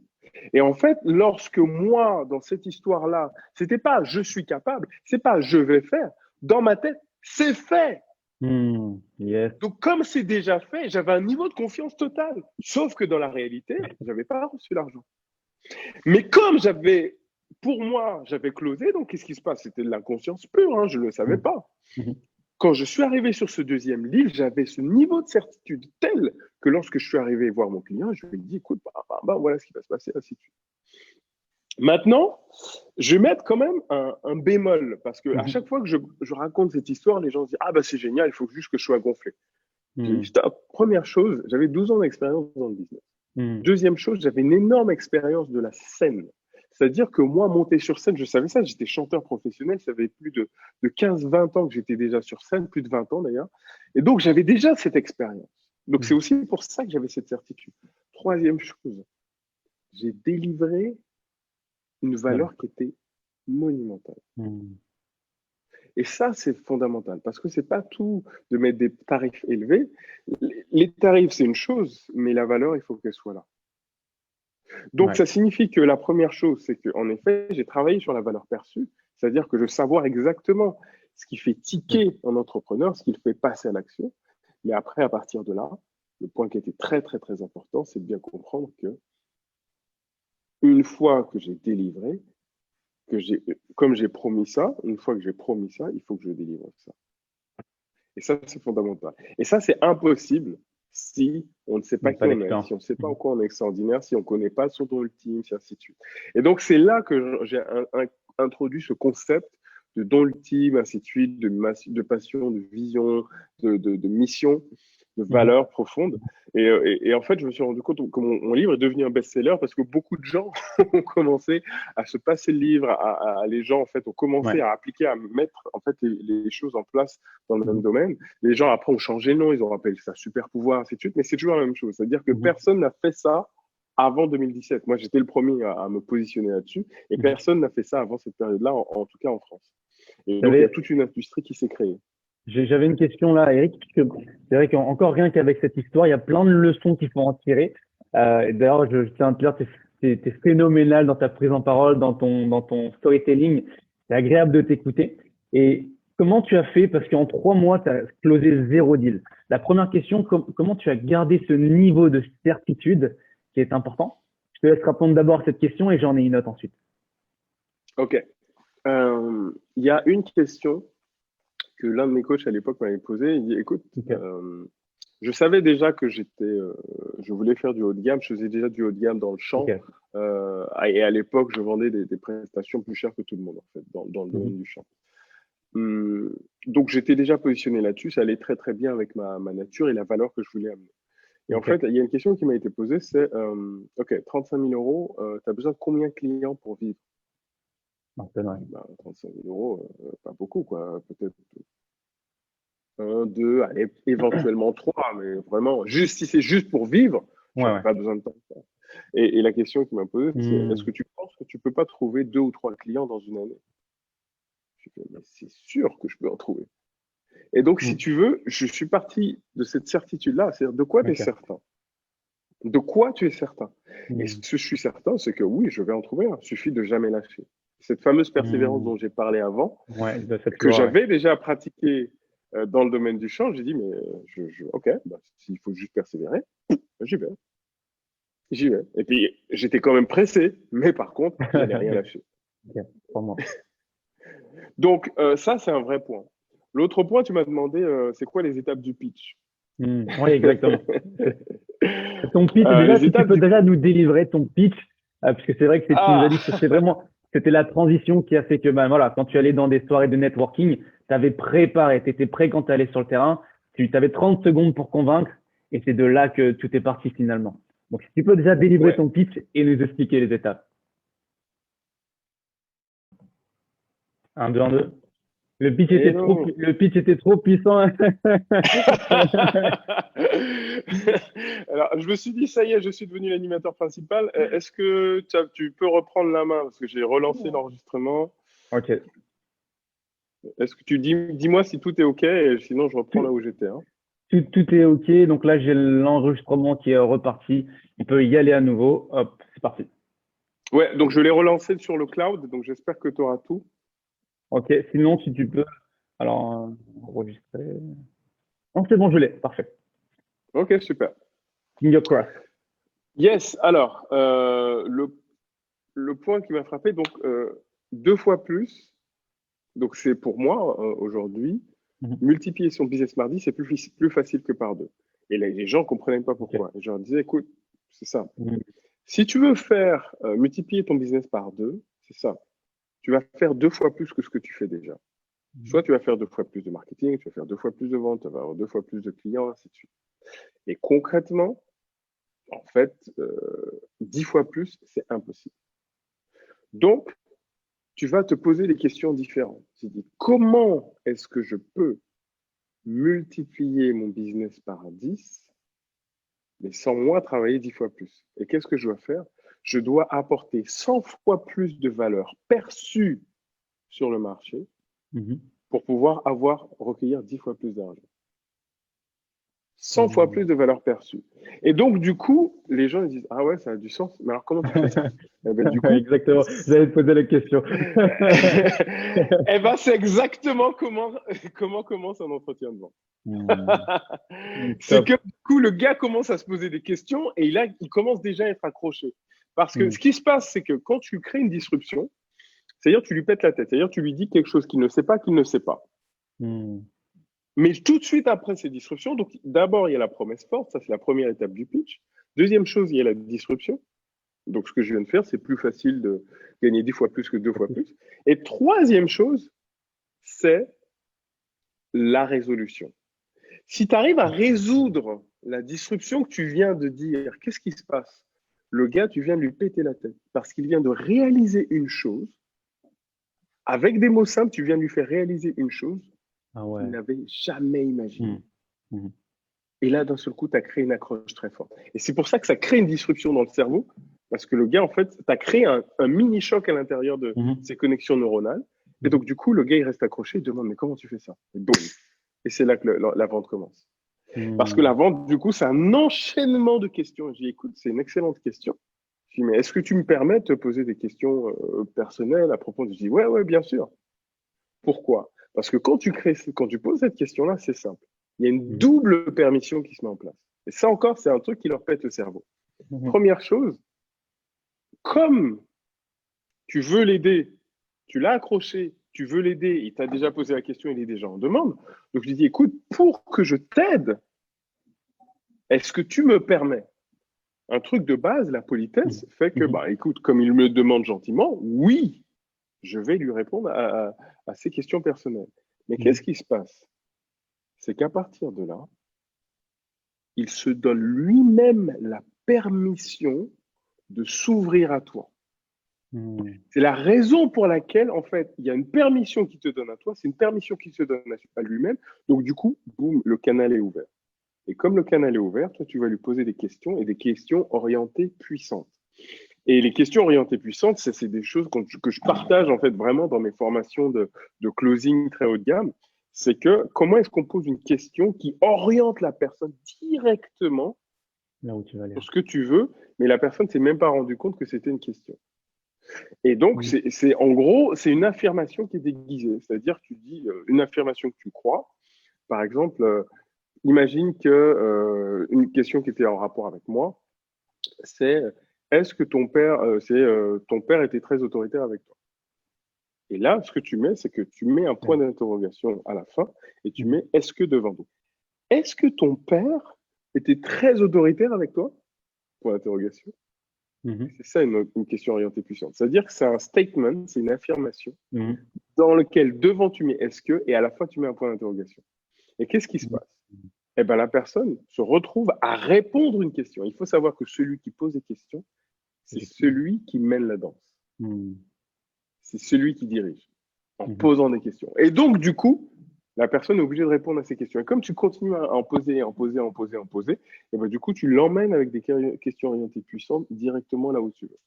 Et en fait, lorsque moi, dans cette histoire-là, c'était pas je suis capable, c'est pas je vais faire. Dans ma tête, c'est fait. Mhm. Yes. Donc, comme c'est déjà fait, j'avais un niveau de confiance total. Sauf que dans la réalité, j'avais pas reçu l'argent. Mais comme pour moi, j'avais closé, donc qu'est-ce qui se passe? C'était de l'inconscience pure, hein, je ne le savais Mhm. pas. Mhm. Quand je suis arrivé sur ce deuxième livre, j'avais ce niveau de certitude tel que lorsque je suis arrivé voir mon client, je lui ai dit, écoute, voilà ce qui va se passer, ainsi de suite. Maintenant, je vais mettre quand même un bémol, parce que à Mhm. chaque fois que je raconte cette histoire, les gens se disent, ah bah c'est génial, il faut juste que je sois gonflé. J'ai dit, Mhm. stop, première chose, j'avais 12 ans d'expérience dans le business. Mhm. Deuxième chose, j'avais une énorme expérience de la scène. C'est-à-dire que moi, monter sur scène, je savais ça, j'étais chanteur professionnel, ça fait plus de 15-20 ans que j'étais déjà sur scène, plus de 20 ans d'ailleurs. Et donc, j'avais déjà cette expérience. Donc, c'est Mhm. aussi pour ça que j'avais cette certitude. Troisième chose, j'ai délivré une Voilà. valeur qui était monumentale. Mhm. Et ça, c'est fondamental parce que c'est pas tout de mettre des tarifs élevés. Les tarifs, c'est une chose, mais la valeur, il faut qu'elle soit là. Donc, Ouais. ça signifie que la première chose, c'est qu'en effet, j'ai travaillé sur la valeur perçue, c'est-à-dire que je veux savoir exactement ce qui fait Oui. ticker un entrepreneur, ce qui le fait passer à l'action. Mais après, à partir de là, le point qui était très, très, très important, c'est de bien comprendre que une fois que j'ai délivré, comme j'ai promis ça, une fois que j'ai promis ça, il faut que je délivre ça. Et ça, c'est fondamental. Et ça, c'est impossible si on ne sait Il n'y pas a qui pas on est, d'expérience. si on ne sait pas en Mhm. quoi on est extraordinaire, si on ne connaît pas son Dream Team, ainsi de suite. Et donc, c'est là que j'ai introduit ce concept de don ultime, ainsi de suite, de passion, de vision, de mission, de Mhm. valeur profonde. Et en fait, je me suis rendu compte que mon livre est devenu un best-seller parce que beaucoup de gens ont commencé à se passer le livre, les gens en fait ont commencé Ouais. à appliquer, à mettre en fait les choses en place dans le même Mhm. domaine. Les gens après ont changé de nom, ils ont appelé ça super pouvoir, ainsi de suite, mais c'est toujours la même chose. C'est-à-dire que Mhm. personne n'a fait ça avant 2017. Moi, j'étais le premier à me positionner là-dessus, et Mhm. personne n'a fait ça avant cette période-là, en tout cas en France. Et donc, il y a J'avais, toute une industrie qui s'est créée. j'avais une question là, Eric, parce que c'est vrai qu'encore rien qu'avec cette histoire, il y a plein de leçons qu'il faut en tirer. Et d'ailleurs, je tiens à te dire, t'es phénoménal dans ta prise en parole, dans ton storytelling. C'est agréable de t'écouter. Et comment tu as fait? Parce qu'en 3 mois, tu as closé 0 deal. La première question, comment tu as gardé ce niveau de certitude qui est important? Je te laisse répondre d'abord à cette question et j'en ai une autre ensuite. Ok. Il y a une question que l'un de mes coachs à l'époque m'avait posée. Il dit, écoute, Ok. je savais déjà que je voulais faire du haut de gamme. Je faisais déjà du haut de gamme dans le Ok. champ. Et à l'époque, je vendais des prestations plus chères que tout le monde, en fait, dans le domaine Mhm. du champ. Donc, j'étais déjà positionné là-dessus. Ça allait très, très bien avec ma nature et la valeur que je voulais amener. Et en Ok. fait, il y a une question qui m'a été posée, c'est, OK, 35 000 euros, tu as besoin de combien de clients pour vivre? Non, c'est vrai. 35 000 euros, pas beaucoup, quoi. Peut-être un, deux, allez, éventuellement trois, mais vraiment, juste si c'est juste pour vivre, Ouais, j'en ai ouais. pas besoin de tant que ça. Et la question qui m'a posée, c'est est-ce que Hmm. tu penses que tu peux pas trouver 2 ou 3 clients dans une année? Je fais, mais c'est sûr que je peux en trouver. Et donc, si Hmm. tu veux, je suis parti de cette certitude-là, c'est-à-dire de quoi tu es Ok. certain? De quoi tu es certain? Et ce Hmm. que je suis certain, c'est que oui, je vais en trouver un. Il suffit de jamais lâcher. Cette fameuse persévérance Hmm. dont j'ai parlé avant, Ouais, de cette que loi, ouais. j'avais déjà pratiquée dans le domaine du champ, j'ai dit, mais OK, bah, s'il faut juste persévérer, j'y vais. J'y vais. Et puis, j'étais quand même pressé, mais par contre, j'allais rien lâcher. Ok, 3 mois. Donc, ça, c'est un vrai point. L'autre point, tu m'as demandé, c'est quoi les étapes du pitch? Hmm. Oui, exactement. Ton pitch, déjà, Les si tu étapes peux du déjà pitch. nous délivrer ton pitch, parce que c'est vrai que tu nous as Ah, dit que c'était la transition qui a fait que, ben voilà, quand tu allais dans des soirées de networking, tu avais préparé, tu étais prêt quand tu allais sur le terrain, tu avais 30 secondes pour convaincre, et c'est de là que tout est parti finalement. Donc, si tu peux déjà délivrer ouais. ton pitch et nous expliquer les étapes. Un, deux, un, deux. Hello. Le pitch était trop puissant. Alors, je me suis dit, ça y est, je suis devenu l'animateur principal. Est-ce que tu peux reprendre la main parce que j'ai relancé l'enregistrement. Ok. Est-ce que tu dis-moi si tout est OK et sinon je reprends là Tout, où j'étais, hein. tout est OK. Donc là, j'ai l'enregistrement qui est reparti. Il peut y aller à nouveau. Hop, c'est parti. Ouais, donc je l'ai relancé sur le cloud, donc j'espère que tu auras tout. OK. Sinon, si tu peux, alors, enregistrer. Non, c'est bon, je l'ai. Parfait. OK, super. Finger crossed. Yes, alors, le point qui m'a frappé, donc 2 fois plus, donc c'est pour moi aujourd'hui, Mhm. multiplier son business mardi, c'est plus facile que par deux. Et là, les gens ne comprenaient pas OK. pourquoi. Et je leur disais, écoute, c'est ça. Mhm. Si tu veux faire multiplier ton business par deux, c'est ça. Tu vas faire 2 fois plus que ce que tu fais déjà. Soit tu vas faire 2 fois plus de marketing, tu vas faire 2 fois plus de ventes, tu vas avoir 2 fois plus de clients, ainsi de suite. Et concrètement, en fait, 10 fois plus, c'est impossible. Donc, tu vas te poser des questions différentes. Tu te dis, comment est-ce que je peux multiplier mon business par 10, mais sans moi travailler 10 fois plus? Et qu'est-ce que je dois faire? Je dois apporter 100 fois plus de valeur perçue sur le marché Mhm. pour pouvoir recueillir 10 fois plus d'argent. 100 fois Mhm. plus de valeur perçue. Et donc, du coup, les gens ils disent, ah ouais, ça a du sens. Mais alors, comment tu fais ça? Eh ben, du coup, Exactement. J'allais te poser la question. eh ben, c'est exactement comment commence un entretien de vente. Mhm. C'est Top. que du coup, le gars commence à se poser des questions et là, il commence déjà à être accroché. Parce que Mhm. ce qui se passe, c'est que quand tu crées une disruption, c'est-à-dire tu lui pètes la tête, c'est-à-dire tu lui dis quelque chose qu'il ne sait pas, qu'il ne sait pas. Mhm. Mais tout de suite après ces disruptions, donc d'abord, il y a la promesse forte, ça c'est la première étape du pitch. Deuxième chose, il y a la disruption. Donc ce que je viens de faire, c'est plus facile de gagner 10 fois plus que 2 fois plus. Et troisième chose, c'est la résolution. Si tu arrives à résoudre la disruption que tu viens de dire, qu'est-ce qui se passe? Le gars, tu viens de lui péter la tête parce qu'il vient de réaliser une chose. Avec des mots simples, tu viens de lui faire réaliser une chose Ah qu'il ouais. n'avait jamais imaginée. Mhm. Mhm. Et là, d'un seul coup, tu as créé une accroche très forte. Et c'est pour ça que ça crée une disruption dans le cerveau, parce que le gars, en fait, tu as créé un mini-choc à l'intérieur de Mhm. ses connexions neuronales. Et Mhm. donc, du coup, le gars, il reste accroché, il demande, mais comment tu fais ça? Et boum. Et c'est là que la vente commence. Parce que la Mhm. vente, du coup, c'est un enchaînement de questions. Je dis, écoute, c'est une excellente question. Je dis, mais est-ce que tu me permets de te poser des questions personnelles à propos de... Je dis, ouais, bien sûr. Pourquoi? Parce que quand tu poses cette question-là, c'est simple. Il y a une double permission qui se met en place. Et ça encore, c'est un truc qui leur pète le cerveau. Première chose, comme tu veux l'aider, tu l'as accroché, tu veux l'aider, il t'a déjà posé la question, il est déjà en demande. Donc, je lui dis, écoute, pour que je t'aide, est-ce que tu me permets? Un truc de base, la politesse, fait que, écoute, comme il me demande gentiment, oui, je vais lui répondre à ses questions personnelles. Mais qu'est-ce qui se passe? C'est qu'à partir de là, il se donne lui-même la permission de s'ouvrir à toi. C'est la raison pour laquelle, en fait, il y a une permission qui te donne à toi, c'est une permission qui se donne à lui-même. Donc, du coup, boum, le canal est ouvert. Et comme le canal est ouvert, toi, tu vas lui poser des questions et des questions orientées puissantes. Et les questions orientées puissantes, c'est des choses que je partage, en fait, vraiment dans mes formations de closing très haut de gamme. C'est que comment est-ce qu'on pose une question qui oriente la personne directement là où tu vas aller. sur ce que tu veux, mais la personne ne s'est même pas rendue compte que c'était une question. Et donc, en gros, c'est une affirmation qui est déguisée. C'est-à-dire, tu dis une affirmation que tu crois. Par exemple, imagine que une question qui était en rapport avec moi, c'est est-ce que ton père était très autoritaire avec toi? Et là, ce que tu mets, c'est que tu mets un point d'interrogation à la fin et tu mets est-ce que devant nous. Est-ce que ton père était très autoritaire avec toi? Point d'interrogation. C'est ça une question orientée puissante. C'est-à-dire que c'est un statement, c'est une affirmation dans lequel devant tu mets est-ce que et à la fin tu mets un point d'interrogation. Et qu'est-ce qui se passe? Eh ben, la personne se retrouve à répondre une question. Il faut savoir que celui qui pose des questions, c'est celui qui mène la danse. C'est celui qui dirige en posant des questions. Et donc, du coup, la personne est obligée de répondre à ces questions. Et comme tu continues à en poser, et ben, du coup, tu l'emmènes avec des questions orientées puissantes directement là où tu veux.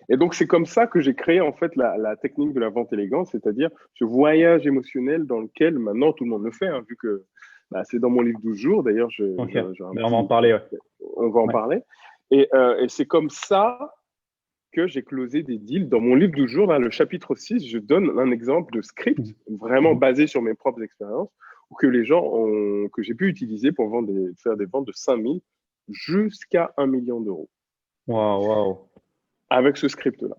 Et donc, c'est comme ça que j'ai créé en fait la technique de la vente élégante, c'est-à-dire ce voyage émotionnel dans lequel maintenant tout le monde le fait, hein, vu que c'est dans mon livre 12 jours. D'ailleurs, on va en parler. On va en parler. Et c'est comme ça que j'ai closé des deals. Dans mon livre 12 jours, là, le chapitre 6, je donne un exemple de script vraiment basé sur mes propres expériences que j'ai pu utiliser pour faire des ventes de 5 000 jusqu'à 1 million d'euros. Waouh. Avec ce script-là.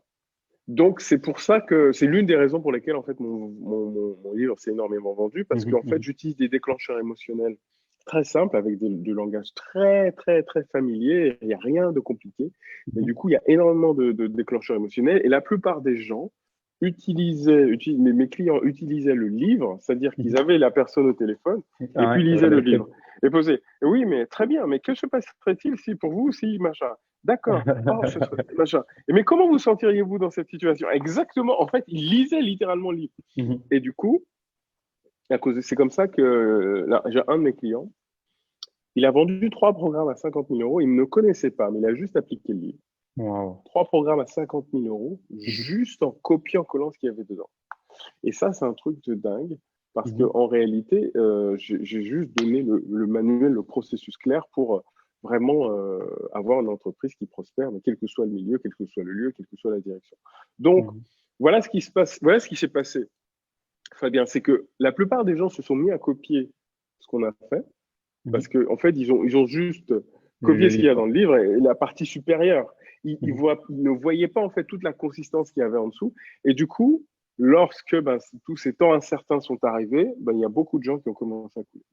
Donc, c'est pour ça que c'est l'une des raisons pour lesquelles, en fait, mon livre s'est énormément vendu, parce qu'en fait, j'utilise des déclencheurs émotionnels très simples, avec du langage très, très, très familier. Il n'y a rien de compliqué. Mais du coup, il y a énormément de déclencheurs émotionnels. Et la plupart des gens mes clients utilisaient le livre, c'est-à-dire qu'ils avaient la personne au téléphone, et puis lisaient le livre. Et posaient, oui, mais très bien, mais que se passerait-il si pour vous, si machin? D'accord. Machin. Mais comment vous sentiriez-vous dans cette situation? Exactement. En fait, il lisait littéralement le livre. Et du coup, c'est comme ça que là, j'ai un de mes clients. Il a vendu 3 programmes à 50 000 euros. Il ne me connaissait pas, mais il a juste appliqué le livre. 3 programmes à 50 000 euros, juste en copiant-collant ce qu'il y avait dedans. Et ça, c'est un truc de dingue. Parce qu'en réalité, j'ai juste donné le manuel, le processus clair pour vraiment avoir une entreprise qui prospère, mais quel que soit le milieu, quel que soit le lieu, quelle que soit la direction. Donc, voilà ce qui se passe, voilà ce qui s'est passé, Fabien, c'est que la plupart des gens se sont mis à copier ce qu'on a fait, parce qu'en fait, ils ont juste copié ce qu'il y a dans le livre et la partie supérieure. Ils ne voyaient pas en fait toute la consistance qu'il y avait en dessous. Et du coup, lorsque tous ces temps incertains sont arrivés, il y a beaucoup de gens qui ont commencé à couler.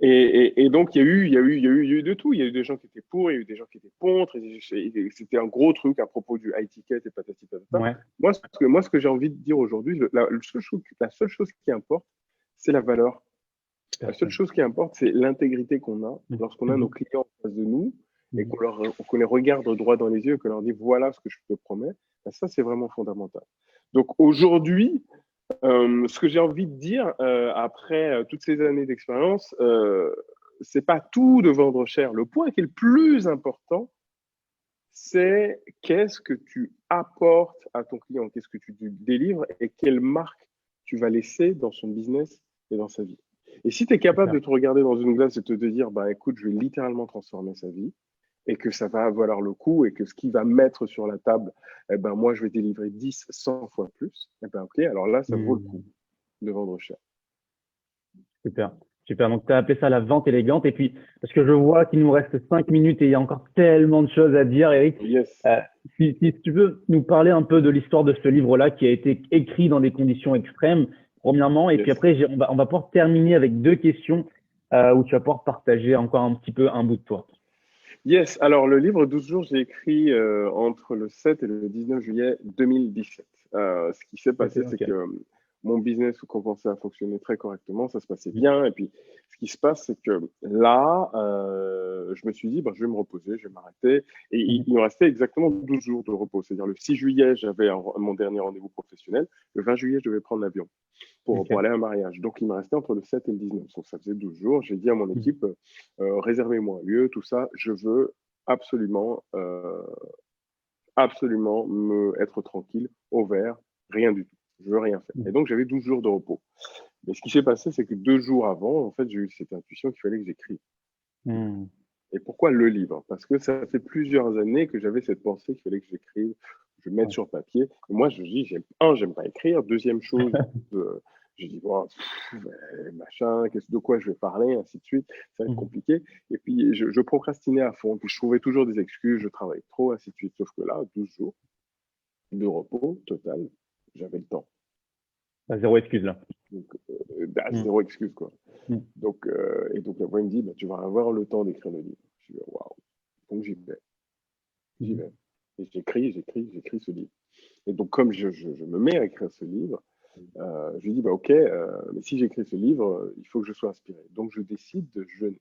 Et donc, il y a eu de tout. Il y a eu des gens qui étaient pour, il y a eu des gens qui étaient contre. C'était un gros truc à propos du high ticket et patati patata. Ouais. Moi, ce que j'ai envie de dire aujourd'hui, la seule chose qui importe, c'est la valeur. La seule chose qui importe, c'est l'intégrité qu'on a lorsqu'on a nos clients en face de nous et qu'on les regarde droit dans les yeux et qu'on leur dit voilà ce que je te promets. Ça, c'est vraiment fondamental. Donc aujourd'hui, ce que j'ai envie de dire après toutes ces années d'expérience, c'est pas tout de vendre cher. Le point qui est le plus important, c'est qu'est-ce que tu apportes à ton client, qu'est-ce que tu délivres et quelle marque tu vas laisser dans son business et dans sa vie. Et si tu es capable de te regarder dans une glace et de te dire, écoute, je vais littéralement transformer sa vie, et que ça va valoir le coup et que ce qu'il va mettre sur la table, eh ben, moi, je vais délivrer 10, 100 fois plus, eh ben, ok, alors là, ça vaut le coup de vendre cher. Super. Super. Donc, tu as appelé ça la vente élégante. Et puis, parce que je vois qu'il nous reste 5 minutes et il y a encore tellement de choses à dire, Eric. Yes. Euh, si tu veux nous parler un peu de l'histoire de ce livre-là qui a été écrit dans des conditions extrêmes, premièrement, et puis Yes. après, on va pouvoir terminer avec 2 questions où tu vas pouvoir partager encore un petit peu un bout de toi. Yes, alors le livre 12 jours, j'ai écrit entre le 7 et le 19 juillet 2017. Ce qui s'est passé, c'est Ok. que mon business commençait à fonctionner très correctement, ça se passait bien. Et puis, ce qui se passe, c'est que là, je me suis dit, ben, je vais me reposer, je vais m'arrêter. Et il me restait exactement 12 jours de repos. C'est-à-dire, le 6 juillet, j'avais mon dernier rendez-vous professionnel. Le 20 juillet, je devais prendre l'avion pour aller à un mariage. Donc, il me restait entre le 7 et le 19. Donc, ça faisait 12 jours. J'ai dit à mon équipe, réservez-moi un lieu, tout ça. Je veux absolument, absolument être tranquille, au vert, rien du tout. Je veux rien faire. Et donc, j'avais 12 jours de repos. Mais ce qui s'est passé, c'est que 2 jours avant, en fait, j'ai eu cette intuition qu'il fallait que j'écrive. Et pourquoi le livre? Parce que ça fait plusieurs années que j'avais cette pensée qu'il fallait que j'écrive, que je mette sur papier. Et moi, je dis, j'aime pas écrire. Deuxième chose, je dis, bon, machin, de quoi je vais parler, ainsi de suite. Ça va être compliqué. Et puis, je procrastinais à fond. Puis, je trouvais toujours des excuses. Je travaillais trop, ainsi de suite. Sauf que là, 12 jours de repos total, j'avais le temps. Zéro excuse là. Donc, zéro excuse, quoi. Donc, et donc, la voix me dit, bah, tu vas avoir le temps d'écrire le livre. Je dis, waouh. Donc, j'y vais. J'y vais. Et j'écris ce livre. Et donc, comme je me mets à écrire ce livre, je lui dis, bah, ok, mais si j'écris ce livre, il faut que je sois inspiré. Donc, je décide de jeûner.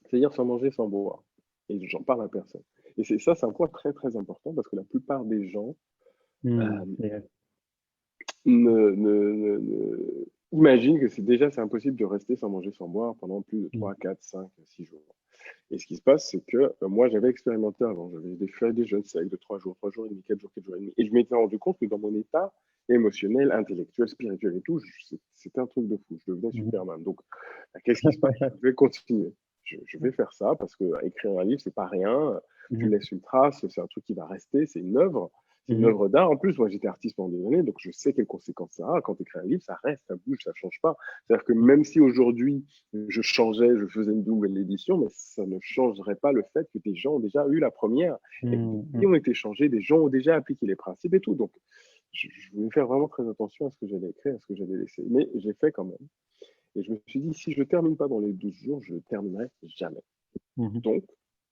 C'est-à-dire sans manger, sans boire. Et j'en parle à personne. Et c'est un point très, très important parce que la plupart des gens imaginent que c'est impossible de rester sans manger, sans boire pendant plus de 3, 4, 5, 6 jours. Et ce qui se passe, c'est que moi, j'avais expérimenté avant. J'avais fait des jeûnes secs de 3 jours, 3 jours et demi, 4 jours, 4 jours et demi. Et je m'étais rendu compte que dans mon état émotionnel, intellectuel, spirituel et tout, c'était un truc de fou. Je devenais Superman. Donc, qu'est-ce qui se passe? Je vais continuer. Je vais faire ça parce que écrire un livre, c'est pas rien. Tu laisses une trace, c'est un truc qui va rester, c'est une œuvre. C'est une œuvre d'art. En plus, moi, j'étais artiste pendant des années, donc je sais quelles conséquences ça a. Quand tu écris un livre, ça reste, ça bouge, ça change pas. C'est-à-dire que même si aujourd'hui, je changeais, je faisais une nouvelle édition, mais ça ne changerait pas le fait que des gens ont déjà eu la première et qui ont été changés, des gens ont déjà appliqué les principes et tout. Donc, je voulais faire vraiment très attention à ce que j'allais écrire, à ce que j'allais laisser. Mais j'ai fait quand même. Et je me suis dit, si je ne termine pas dans les 12 jours, je ne terminerai jamais. Donc,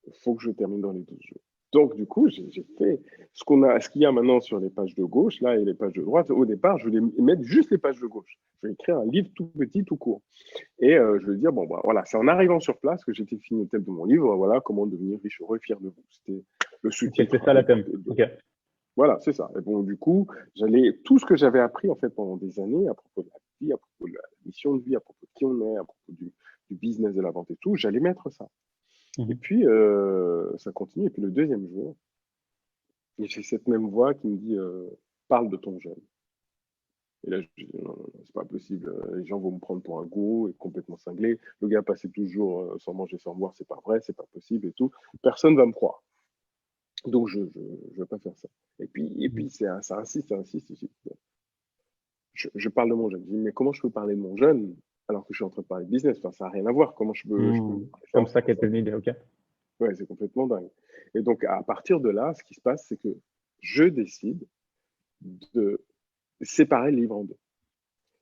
il faut que je termine dans les 12 jours. Donc, du coup, j'ai fait ce qu'il y a maintenant sur les pages de gauche, là, et les pages de droite. Au départ, je voulais mettre juste les pages de gauche. Je vais écrire un livre tout petit, tout court. Et je vais dire, bon, bah, voilà, c'est en arrivant sur place que j'étais fini au thème de mon livre. Voilà, comment devenir riche, heureux, fier de vous. C'était le sous-titre. C'est ça la thème. Voilà, c'est ça. Et bon, du coup, tout ce que j'avais appris, en fait, pendant des années, à propos de la vie, à propos de la mission de vie, à propos de qui on est, à propos du business de la vente et tout, j'allais mettre ça. Et puis, ça continue. Et puis, le deuxième jour, j'ai cette même voix qui me dit parle de ton jeûne. Et là, je dis non, c'est pas possible. Les gens vont me prendre pour un gourou et complètement cinglé. Le gars passait toujours sans manger, sans boire, c'est pas vrai, c'est pas possible et tout. Personne va me croire. Donc, je vais pas faire ça. Et puis ça insiste. Je parle de mon jeûne. Je dis, mais comment je peux parler de mon jeûne alors que je suis en train de parler de business? Enfin, ça n'a rien à voir. Comment je peux comme ça qu'elle une idée, ok. Ouais, c'est complètement dingue. Et donc, à partir de là, ce qui se passe, c'est que je décide de séparer le livre en deux.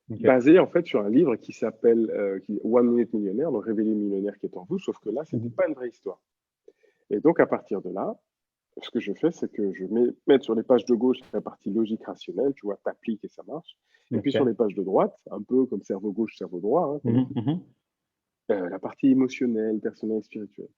Basé, en fait, sur un livre qui s'appelle One Minute Millionnaire, donc Révéler le millionnaire qui est en vous, sauf que là, ce n'était pas une vraie histoire. Et donc, à partir de là, ce que je fais, c'est que je vais mettre sur les pages de gauche la partie logique rationnelle, tu vois, t'appliques et ça marche. Et puis sur les pages de droite, un peu comme cerveau gauche, cerveau droit, la partie émotionnelle, personnelle, spirituelle.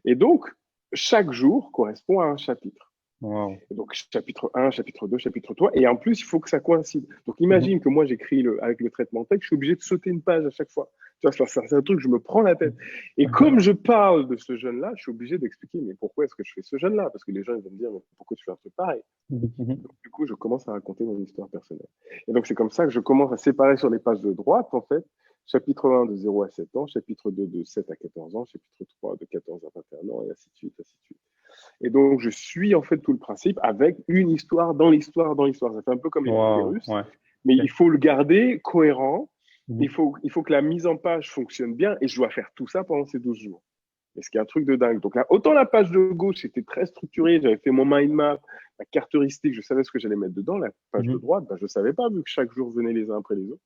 Et donc, chaque jour correspond à un chapitre. Wow. Et donc, chapitre 1, chapitre 2, chapitre 3. Et en plus, il faut que ça coïncide. Donc, imagine que moi, j'écris avec le traitement texte, je suis obligé de sauter une page à chaque fois. Tu vois, c'est un truc, je me prends la tête. Et comme je parle de ce jeune-là, je suis obligé d'expliquer, mais pourquoi est-ce que je fais ce jeune-là? Parce que les gens, ils vont me dire, mais pourquoi tu fais un truc pareil? Donc, du coup, je commence à raconter mon histoire personnelle. Et donc, c'est comme ça que je commence à séparer sur les pages de droite, en fait, Chapitre 1 de 0 à 7 ans, chapitre 2 de 7 à 14 ans, chapitre 3 de 14 à 21 ans, et ainsi de suite, ainsi de suite. Et donc, je suis en fait tout le principe avec une histoire dans l'histoire dans l'histoire. Ça fait un peu comme les Wow, virus, ouais. mais Ok. il faut le garder cohérent. Mhm. Il faut que la mise en page fonctionne bien et je dois faire tout ça pendant ces 12 jours. Et ce qui est un truc de dingue. Donc là, autant la page de gauche était très structurée, j'avais fait mon mind map, ma carte heuristique, je savais ce que j'allais mettre dedans. La page de Mhm. droite, je ne savais pas vu que chaque jour venait les uns après les autres.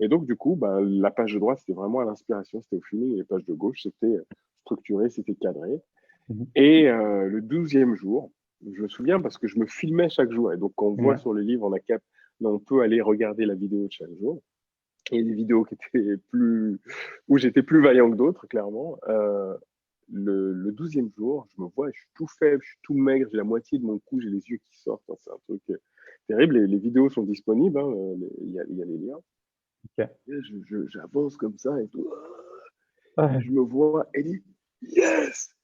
Et donc, du coup, la page de droite, c'était vraiment à l'inspiration, c'était au feeling. Et les pages de gauche, c'était structuré, c'était cadré. Mhm. Et le 12e jour, je me souviens parce que je me filmais chaque jour. Et donc, quand on voit Ouais. sur le livre, on peut aller regarder la vidéo de chaque jour. Et des vidéos où j'étais plus vaillant que d'autres, clairement. Le 12e jour, je me vois, je suis tout faible, je suis tout maigre, j'ai la moitié de mon cou, j'ai les yeux qui sortent. Enfin, c'est un truc terrible. Les vidéos sont disponibles, hein, il y a les liens. Ok. Et j'avance comme ça et tout. Et Ouais. je me vois et dit yes,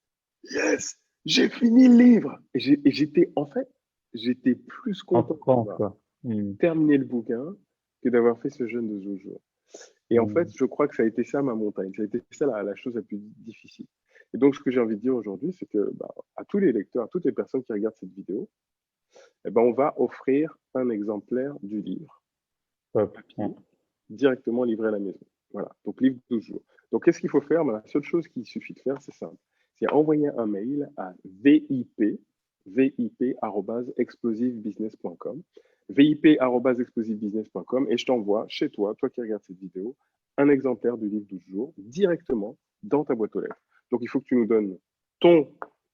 yes, j'ai fini le livre. Et j'étais, en fait, j'étais plus En content France, d'avoir quoi. Mhm. terminé le bouquin que d'avoir fait ce jeûne de 12 jours. Et en fait, Mhm. je crois que ça a été ça ma montagne, ça a été ça la chose la plus difficile. Et donc, ce que j'ai envie de dire aujourd'hui, c'est que à tous les lecteurs, à toutes les personnes qui regardent cette vidéo, on va offrir un exemplaire du livre Top. Ouais. papier directement livré à la maison. Voilà, donc livre 12 jours. Donc, qu'est-ce qu'il faut faire? La seule chose qu'il suffit de faire, c'est simple. C'est envoyer un mail à vip@explosivebusiness.com, vip@explosivebusiness.com, et je t'envoie chez toi, toi qui regardes cette vidéo, un exemplaire du livre 12 jours directement dans ta boîte aux lettres. Donc, il faut que tu nous donnes ton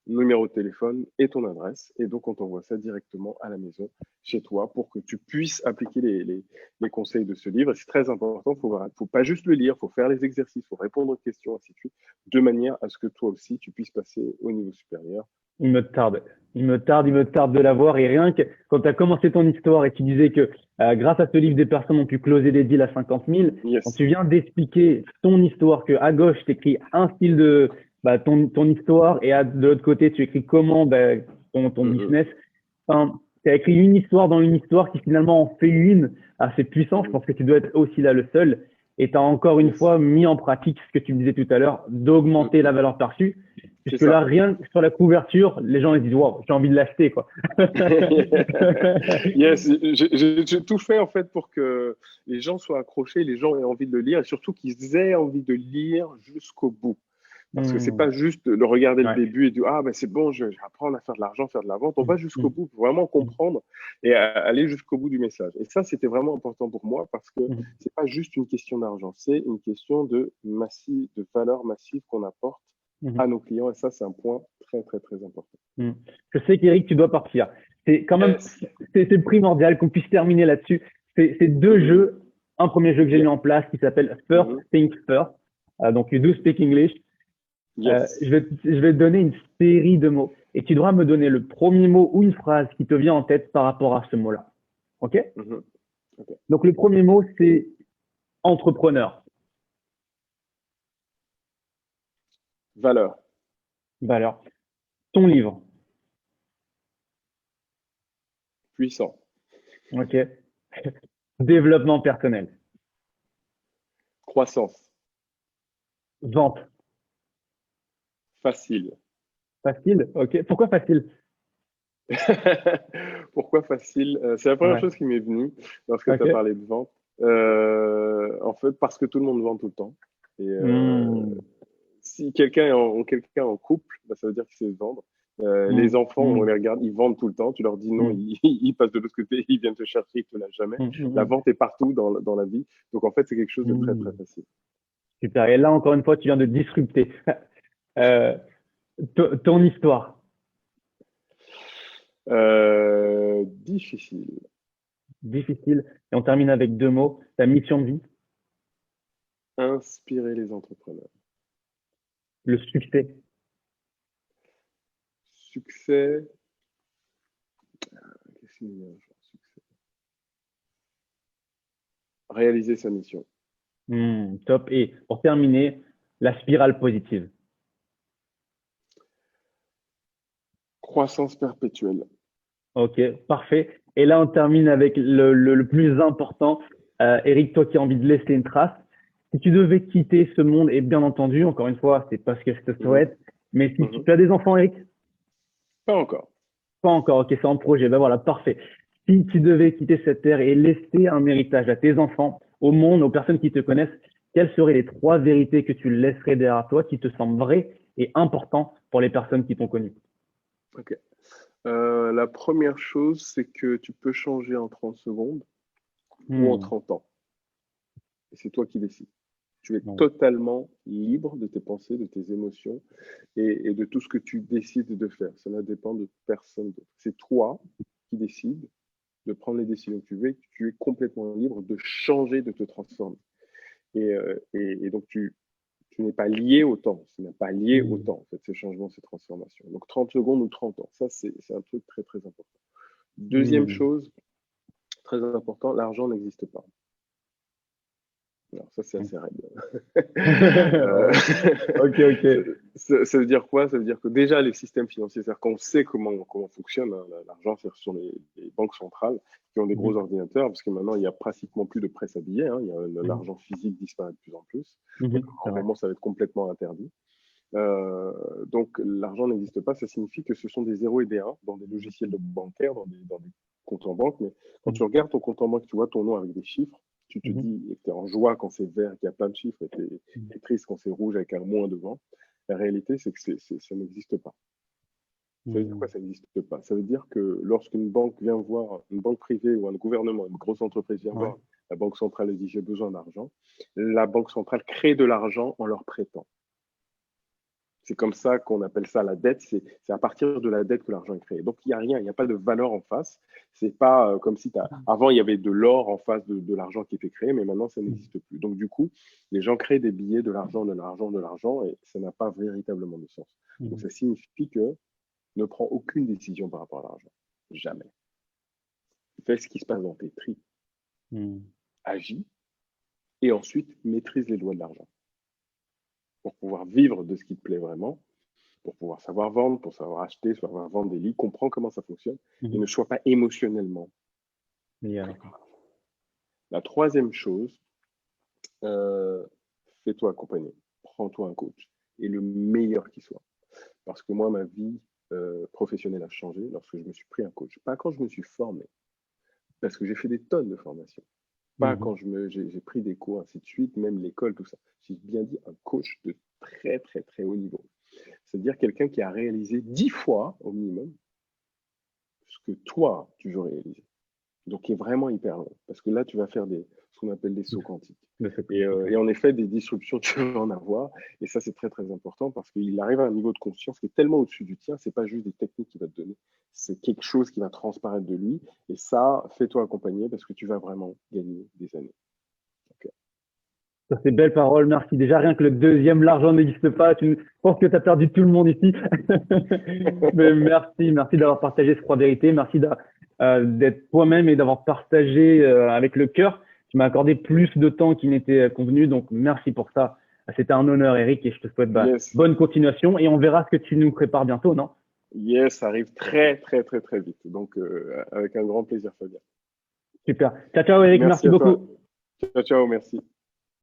numéro de téléphone et ton adresse. Et donc, on t'envoie ça directement à la maison, chez toi, pour que tu puisses appliquer les conseils de ce livre. C'est très important. Faut pas juste le lire, il faut faire les exercices, il faut répondre aux questions, ainsi de suite, de manière à ce que toi aussi, tu puisses passer au niveau supérieur. Il me tarde. Il me tarde de l'avoir. Et rien que quand tu as commencé ton histoire et tu disais que grâce à ce livre, des personnes ont pu closer des deals à 50 000, quand Yes. tu viens d'expliquer ton histoire, que à gauche, tu écris un style de ton histoire et de l'autre côté, tu écris comment ton Mm -hmm. business. Enfin, tu as écrit une histoire dans une histoire qui finalement en fait une assez puissante. Je pense que tu dois être aussi là le seul. Et tu as encore une Yes. fois mis en pratique ce que tu me disais tout à l'heure, Mm d'augmenter la -hmm. valeur perçue. C'est Puisque là, ça. rien que sur la couverture, les gens ils disent waouh, j'ai envie de l'acheter quoi. Yes, j'ai tout fait en fait pour que les gens soient accrochés, les gens aient envie de le lire et surtout qu'ils aient envie de lire jusqu'au bout. Parce que c'est Hmm, pas juste de regarder le ouais. début et dire ah ben c'est bon, je vais apprendre à faire de l'argent, faire de la vente. On Hmm, va jusqu'au hmm, bout pour vraiment hmm, comprendre et aller jusqu'au bout du message. Et ça, c'était vraiment important pour moi parce que hmm, c'est pas juste une question d'argent, c'est une question de valeur massive qu'on apporte hmm, à nos clients. Et ça, c'est un point très très très important. hmm. Je sais qu'Eric, tu dois partir. C'est quand même Yes. c'est primordial qu'on puisse terminer là-dessus. C'est Mm deux -hmm. jeux. Un premier jeu que j'ai mis Yeah. en place qui s'appelle Mm First -hmm. Think First. Donc, You Do Speak English. Yes. Je vais te donner une série de mots et tu devras me donner le premier mot ou une phrase qui te vient en tête par rapport à ce mot-là. OK? Mm -hmm. Okay. Donc, le premier mot, c'est entrepreneur. Valeur. Valeur. Ton livre. Puissant. OK? Développement personnel. Croissance. Vente. Facile. Facile? OK. Pourquoi facile? Pourquoi facile? C'est la première Ouais. chose qui m'est venue lorsque tu as OK. parlé de vente. En fait, parce que tout le monde vend tout le temps. Et Hmm. si quelqu'un en couple, ça veut dire qu'il sait se vendre. Hmm. Les enfants, on Hmm. les regarde, ils vendent tout le temps. Tu leur dis non, Hmm. ils passent de l'autre côté, ils viennent te chercher, ils ne te lâchent jamais. Hmm. La Hmm. vente est partout dans la vie. Donc, en fait, c'est quelque chose de très, très Hmm. facile. Super. Et là, encore une fois, tu viens de disrupter. Euh, ton histoire. Difficile. Difficile. Et on termine avec deux mots. Ta mission de vie. Inspirer les entrepreneurs. Le succès. Succès. Qu'est-ce qu'il y a, succès? Réaliser sa mission. Hmm. Top. Et pour terminer, la spirale positive. Croissance perpétuelle. OK. Parfait. Et là, on termine avec le plus important. Eric, toi qui as envie de laisser une trace, Si tu devais quitter ce monde, et bien entendu, encore une fois, c'est pas ce que je te Mhm. souhaite, mais si Mhm. tu as des enfants, Eric, Pas encore. pas encore, ok, c'est en projet, ben voilà, parfait. Si tu devais quitter cette terre et laisser un héritage à tes enfants, au monde, aux personnes qui te connaissent, quelles seraient les trois vérités que tu laisserais derrière toi qui te semblent vraies et importantes pour les personnes qui t'ont connu? Ok. La première chose, c'est que tu peux changer en 30 secondes ou en Hmm, 30 ans. Et c'est toi qui décides. Tu es bon. totalement libre de tes pensées, de tes émotions et de tout ce que tu décides de faire. Cela dépend de personne d'autre. C'est toi qui décides de prendre les décisions que tu veux. Tu es complètement libre de changer, de te transformer. Et donc, tu n'es pas lié au temps. Ce n'est pas lié au Hmm, temps, en fait, ces changements, ces transformations. Donc, 30 secondes ou 30 ans, ça, c'est un truc très, très important. Deuxième hmm. chose, très important, l'argent n'existe pas. Alors, ça, c'est assez raide. Euh, Ok, ok. ça veut dire quoi? Ça veut dire que déjà, les systèmes financiers, c'est-à-dire qu'on sait comment fonctionne hein, l'argent, c'est sur les banques centrales qui ont des gros Mhm, ordinateurs, parce que maintenant, il n'y a pratiquement plus de presse à billets. Hein, mhm, l'argent physique disparaît de plus en plus. Donc, mhm, à c'est un vrai. moment, ça va être complètement interdit. Donc, l'argent n'existe pas. Ça signifie que ce sont des zéros et des 1 dans des logiciels de bancaires, dans des comptes en banque. Mais quand Mhm, tu regardes ton compte en banque, tu vois ton nom avec des chiffres, tu te mhm, dis, tu es en joie quand c'est vert, qu'il y a plein de chiffres, et tu mhm, es triste quand c'est rouge avec un moins devant. La réalité, c'est que ça n'existe pas. Ça veut dire quoi, mhm. ça n'existe pas? Ça veut dire que lorsqu'une banque vient voir, une banque privée ou un gouvernement, une grosse entreprise vient Ouais. voir la banque centrale et dit j'ai besoin d'argent, la banque centrale crée de l'argent en leur prêtant. C'est comme ça qu'on appelle ça la dette. C'est à partir de la dette que l'argent est créé. Donc, il n'y a rien, il n'y a pas de valeur en face. C'est pas comme si avant, il y avait de l'or en face de l'argent qui était créé, mais maintenant, ça Mhm, n'existe plus. Donc, du coup, les gens créent des billets, de l'argent, de l'argent, de l'argent, et ça n'a pas véritablement de sens. Donc, mhm, ça signifie que ne prends aucune décision par rapport à l'argent. Jamais. Fais ce qui se passe dans tes tripes, mhm. agis, et ensuite, maîtrise les lois de l'argent pour pouvoir vivre de ce qui te plaît vraiment pour pouvoir savoir vendre, pour savoir acheter, savoir vendre des lits, comprends comment ça fonctionne et Mhm. ne sois pas émotionnellement Et pris alors? par l'argent. La troisième chose, euh, fais-toi accompagner, prends-toi un coach et le meilleur qui soit. Parce que moi, ma vie professionnelle a changé lorsque je me suis pris un coach. Pas quand je me suis formé, parce que j'ai fait des tonnes de formations. Pas Mhm. quand j'ai pris des cours, ainsi de suite, même l'école, tout ça. J'ai bien dit un coach de très, très, très haut niveau. C'est-à-dire quelqu'un qui a réalisé 10 fois au minimum ce que toi, tu veux réaliser. Donc, qui est vraiment hyper long. Parce que là, tu vas faire ce qu'on appelle des sauts quantiques. De ce quantique, Et ouais. en effet, des disruptions, tu vas en avoir. Et ça, c'est très, très important parce qu'il arrive à un niveau de conscience qui est tellement au-dessus du tien. C'est pas juste des techniques qu'il va te donner. C'est quelque chose qui va transparaître de lui. Et ça, fais-toi accompagner parce que tu vas vraiment gagner des années. Ok. Ça, c'est belle parole, merci. Déjà, rien que le deuxième, l'argent n'existe pas. Je pense que tu as perdu tout le monde ici. Mais merci d'avoir partagé ces trois vérités. Merci d'être toi-même et d'avoir partagé avec le cœur. Tu m'as accordé plus de temps qu'il n'était convenu, donc merci pour ça. C'était un honneur, Eric, et je te souhaite Yes. bonne continuation et on verra ce que tu nous prépares bientôt, non? Yes, ça arrive très, très, très, très vite. Donc, avec un grand plaisir, Fabien. Super. Ciao, ciao, Eric, Merci merci à toi. beaucoup. Ciao, ciao, merci.